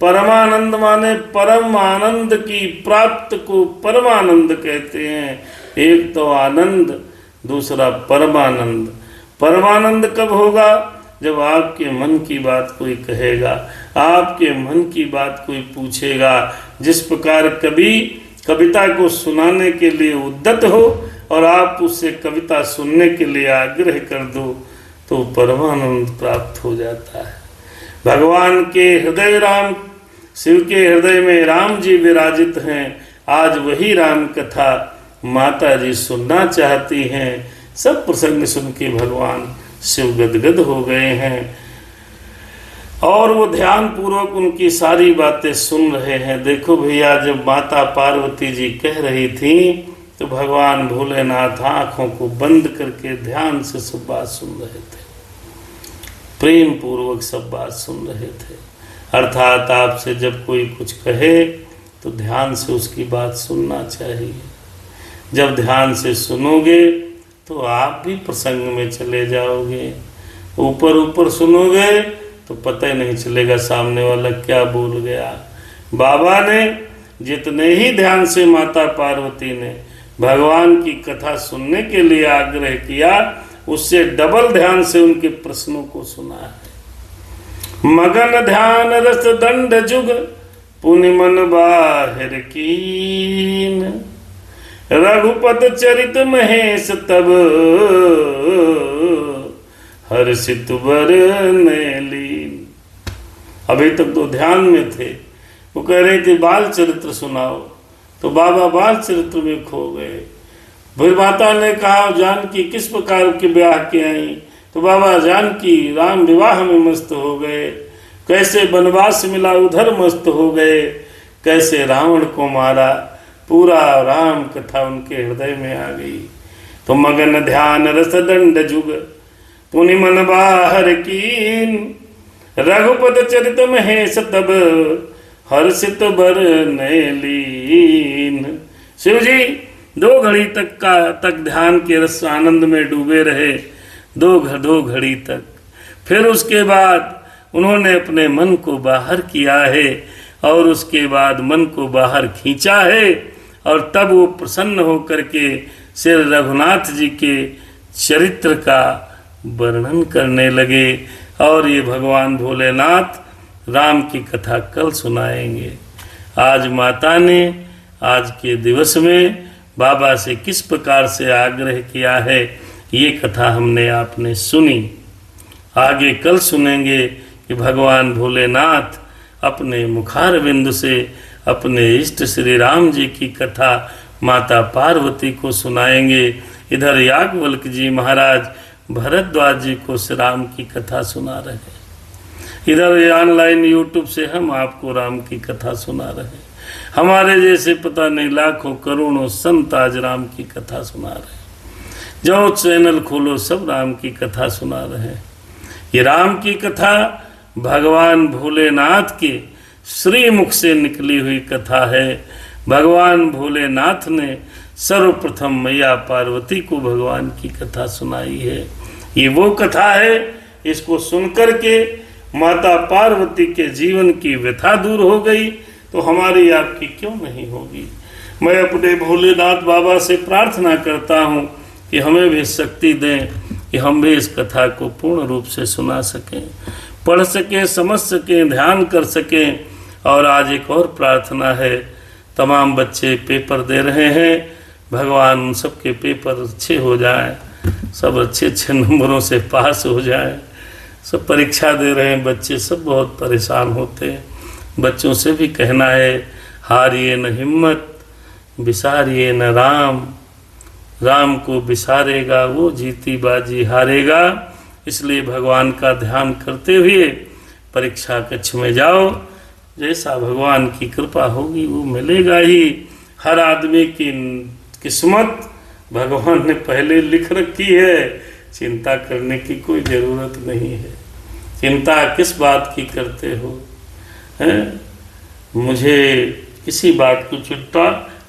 परमानंद माने परम आनंद की प्राप्त को परमानंद कहते हैं। एक तो आनंद, दूसरा परमानंद। परमानंद कब होगा? जब आपके मन की बात कोई कहेगा, आपके मन की बात कोई पूछेगा। जिस प्रकार कवि कविता को सुनाने के लिए उद्यत हो और आप उससे कविता सुनने के लिए आग्रह कर दो तो परमानंद प्राप्त हो जाता है। भगवान के हृदय राम, शिव के हृदय में राम जी विराजित हैं। आज वही राम कथा माता जी सुनना चाहती हैं। सब प्रसंग सुन के भगवान शिव गदगद हो गए हैं और वो ध्यान पूर्वक उनकी सारी बातें सुन रहे हैं। देखो भैया, जब माता पार्वती जी कह रही थी तो भगवान भोलेनाथ आंखों को बंद करके ध्यान से सब बात सुन रहे थे, प्रेम पूर्वक सब बात सुन रहे थे। अर्थात आपसे जब कोई कुछ कहे तो ध्यान से उसकी बात सुनना चाहिए। जब ध्यान से सुनोगे तो आप भी प्रसंग में चले जाओगे। ऊपर ऊपर सुनोगे तो पता ही नहीं चलेगा सामने वाला क्या बोल गया। बाबा ने जितने ही ध्यान से माता पार्वती ने भगवान की कथा सुनने के लिए आग्रह किया, उससे डबल ध्यान से उनके प्रश्नों को सुना है। मगन ध्यान रस दंड जुग पुनि मन बाहिर कीन, रघुपत चरित महेश तब हर्षित बरने लीन। अभी तक तो ध्यान में थे, वो कह रहे थे बाल चरित्र सुनाओ, तो बाबा बाल चरित्र में खो गए। फिर माता ने कहा जानकी किस प्रकार के ब्याह के आई, तो बाबा जानकी राम विवाह में मस्त हो गए, कैसे वनवास मिला उधर मस्त हो गए, कैसे रावण को मारा, पूरा राम कथा उनके हृदय में आ गई। तो मगन ध्यान रस दंड जुग पुनि मन बाहर कीन, रघुपत चरित महेश तब हर्षित बर लीन। शिव जी 2 घड़ी तक ध्यान के रस आनंद में डूबे रहे, 2 घड़ी तक। फिर उसके बाद उन्होंने अपने मन को बाहर किया है और उसके बाद मन को बाहर खींचा है, और तब वो प्रसन्न होकर के श्री रघुनाथ जी के चरित्र का वर्णन करने लगे। और ये भगवान भोलेनाथ राम की कथा कल सुनाएंगे। आज माता ने आज के दिवस में बाबा से किस प्रकार से आग्रह किया है, ये कथा हमने आपने सुनी। आगे कल सुनेंगे कि भगवान भोलेनाथ अपने मुखारविंद से अपने इष्ट श्री राम जी की कथा माता पार्वती को सुनाएंगे। इधर याज्ञवल्क्य जी महाराज भरद्वाज जी को श्री राम की कथा सुना रहे हैं, इधर ऑनलाइन यूट्यूब से हम आपको राम की कथा सुना रहे हैं। हमारे जैसे पता नहीं लाखों करोड़ों संत आज राम की कथा सुना रहे हैं। जो चैनल खोलो सब राम की कथा सुना रहे हैं। ये राम की कथा भगवान भोलेनाथ के श्री मुख से निकली हुई कथा है। भगवान भोलेनाथ ने सर्वप्रथम मैया पार्वती को भगवान की कथा सुनाई है। ये वो कथा है, इसको सुनकर के माता पार्वती के जीवन की व्यथा दूर हो गई, तो हमारी आपकी क्यों नहीं होगी। मैं अपने भोलेनाथ बाबा से प्रार्थना करता हूँ कि हमें भी शक्ति दें कि हम भी इस कथा को पूर्ण रूप से सुना सकें, पढ़ सकें, समझ सकें, ध्यान कर सकें। और आज एक और प्रार्थना है, तमाम बच्चे पेपर दे रहे हैं, भगवान उन सबके पेपर अच्छे हो जाएं, सब अच्छे नंबरों से पास हो जाएं। सब परीक्षा दे रहे हैं बच्चे, सब बहुत परेशान होते हैं। बच्चों से भी कहना है, हारिए न हिम्मत, बिसारिए न राम, राम को बिसारेगा वो जीती बाजी हारेगा। इसलिए भगवान का ध्यान करते हुए परीक्षा कक्ष में जाओ, जैसा भगवान की कृपा होगी वो मिलेगा ही। हर आदमी की किस्मत भगवान ने पहले लिख रखी है, चिंता करने की कोई ज़रूरत नहीं है। चिंता किस बात की करते हो हैं? मुझे किसी बात की चिंता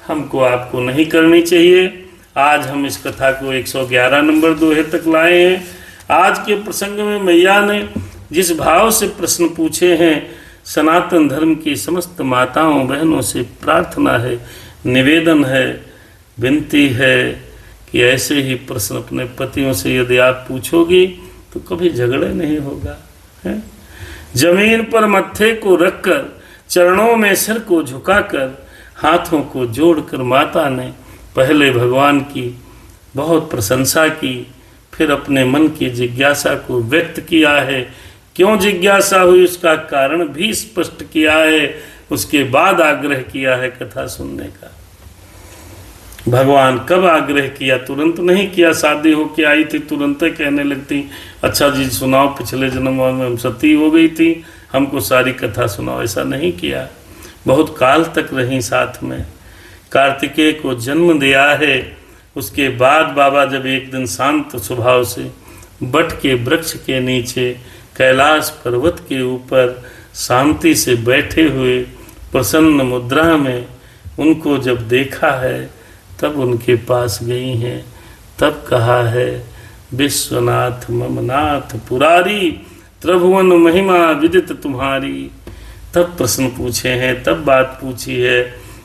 हमको आपको नहीं करनी चाहिए। आज हम इस कथा को 111 नंबर दोहे तक लाए हैं। आज के प्रसंग में मैया ने जिस भाव से प्रश्न पूछे हैं, सनातन धर्म की समस्त माताओं बहनों से प्रार्थना है, निवेदन है, विनती है कि ऐसे ही प्रश्न अपने पतियों से यदि आप पूछोगी तो कभी झगड़े नहीं होगा। है? जमीन पर मत्थे को रखकर, चरणों में सिर को झुकाकर, हाथों को जोड़कर माता ने पहले भगवान की बहुत प्रशंसा की, फिर अपने मन की जिज्ञासा को व्यक्त किया है। क्यों जिज्ञासा हुई उसका कारण भी स्पष्ट किया है। उसके बाद आग्रह किया है कथा सुनने का। भगवान कब आग्रह किया? तुरंत नहीं किया। शादी होके आई थी तुरंत ही कहने लगती, अच्छा जी सुनाओ, पिछले जन्म में हम सती हो गई थी, हमको सारी कथा सुनाओ। ऐसा नहीं किया, बहुत काल तक रही साथ में। कार्तिकेय को जन्म दिया है। उसके बाद बाबा जब एक दिन शांत स्वभाव से बट के वृक्ष के नीचे कैलाश पर्वत के ऊपर शांति से बैठे हुए प्रसन्न मुद्रा में उनको जब देखा है, तब उनके पास गई हैं। तब कहा है, विश्वनाथ ममनाथ पुरारी, त्रिभुवन महिमा विदित तुम्हारी। तब प्रश्न पूछे हैं, तब बात पूछी है,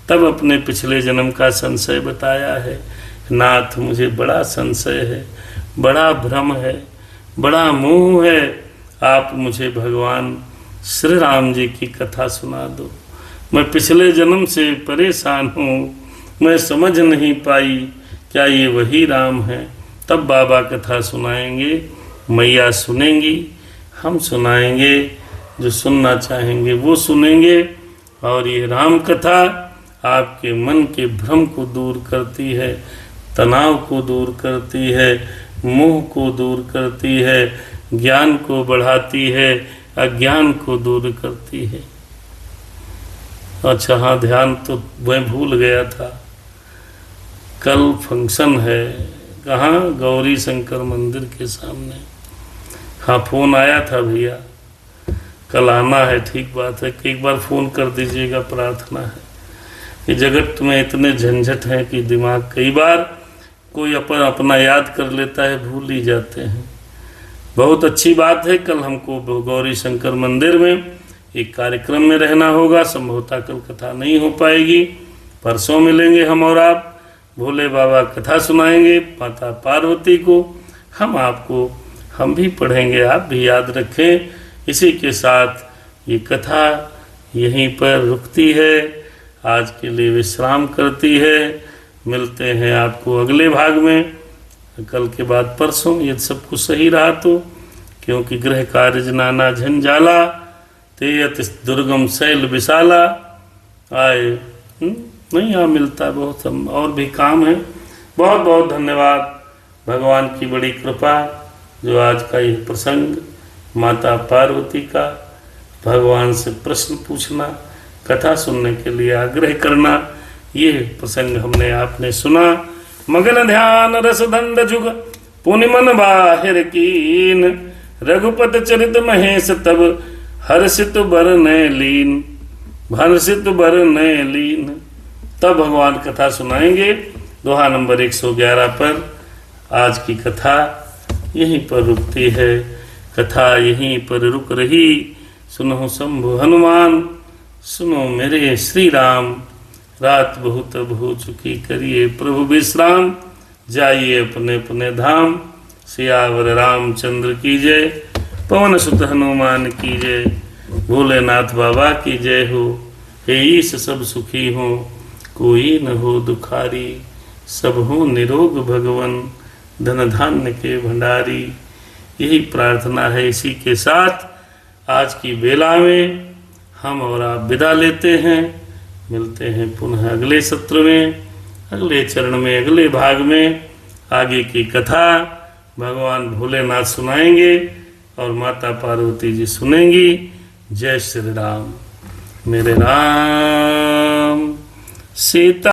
तब अपने पिछले जन्म का संशय बताया है। नाथ मुझे बड़ा संशय है, बड़ा भ्रम है, बड़ा मोह है, आप मुझे भगवान श्री राम जी की कथा सुना दो। मैं पिछले जन्म से परेशान हूँ, मैं समझ नहीं पाई क्या ये वही राम है। तब बाबा कथा सुनाएंगे, मैया सुनेंगी, हम सुनाएंगे, जो सुनना चाहेंगे वो सुनेंगे। और ये राम कथा आपके मन के भ्रम को दूर करती है, तनाव को दूर करती है, मोह को दूर करती है, ज्ञान को बढ़ाती है, अज्ञान को दूर करती है। अच्छा हाँ, ध्यान तो मैं भूल गया था, कल फंक्शन है। कहाँ? गौरी शंकर मंदिर के सामने। हाँ, फोन आया था भैया, कल आना है। ठीक बात है कि एक बार फोन कर दीजिएगा, प्रार्थना है। कि जगत में इतने झंझट हैं कि दिमाग, कई बार कोई अपना याद कर लेता है, भूल ही जाते हैं। बहुत अच्छी बात है, कल हमको गौरी शंकर मंदिर में एक कार्यक्रम में रहना होगा। संभवतः कल कथा नहीं हो पाएगी, परसों मिलेंगे हम और आप। भोले बाबा कथा सुनाएंगे माता पार्वती को, हम आपको, हम भी पढ़ेंगे, आप भी याद रखें। इसी के साथ ये कथा यहीं पर रुकती है, आज के लिए विश्राम करती है। मिलते हैं आपको अगले भाग में, कल के बाद परसों, यदि सब कुछ सही रहा तो। क्योंकि गृह कार्य नाना झंझाला, तेयत दुर्गम शैल विशाला। आए नहीं, यहाँ मिलता बहुत, हम और भी काम है। बहुत बहुत धन्यवाद, भगवान की बड़ी कृपा जो आज का यह प्रसंग माता पार्वती का, भगवान से प्रश्न पूछना, कथा सुनने के लिए आग्रह करना, ये प्रसंग हमने आपने सुना। मगन ध्यान रस दंड जुग पुनि मन बाहिर कीन, रघुपत चरित महेश तब हर्षित बरने लीन, हर्षित बरने लीन। तब भगवान कथा सुनाएंगे। दोहा नंबर 111 पर आज की कथा यहीं पर रुकती है। कथा यहीं पर रुक रही। सुनो शंभु हनुमान, सुनो मेरे श्री राम। रात बहुत अब हो चुकी, करिए प्रभु विश्राम। जाइए अपने अपने धाम। सियावर रामचंद्र की जय, पवन सुत हनुमान की जय, भोलेनाथ बाबा की जय हो। हे ईश सब सुखी हो, कोई न हो दुखारी, सब हो निरोग भगवन, धन धान्य के भंडारी। यही प्रार्थना है। इसी के साथ आज की बेला में हम और आप विदा लेते हैं। मिलते हैं पुनः अगले सत्र में, अगले चरण में, अगले भाग में। आगे की कथा भगवान भोलेनाथ सुनाएंगे और माता पार्वती जी सुनेंगी। जय श्री राम। मेरे राम सीता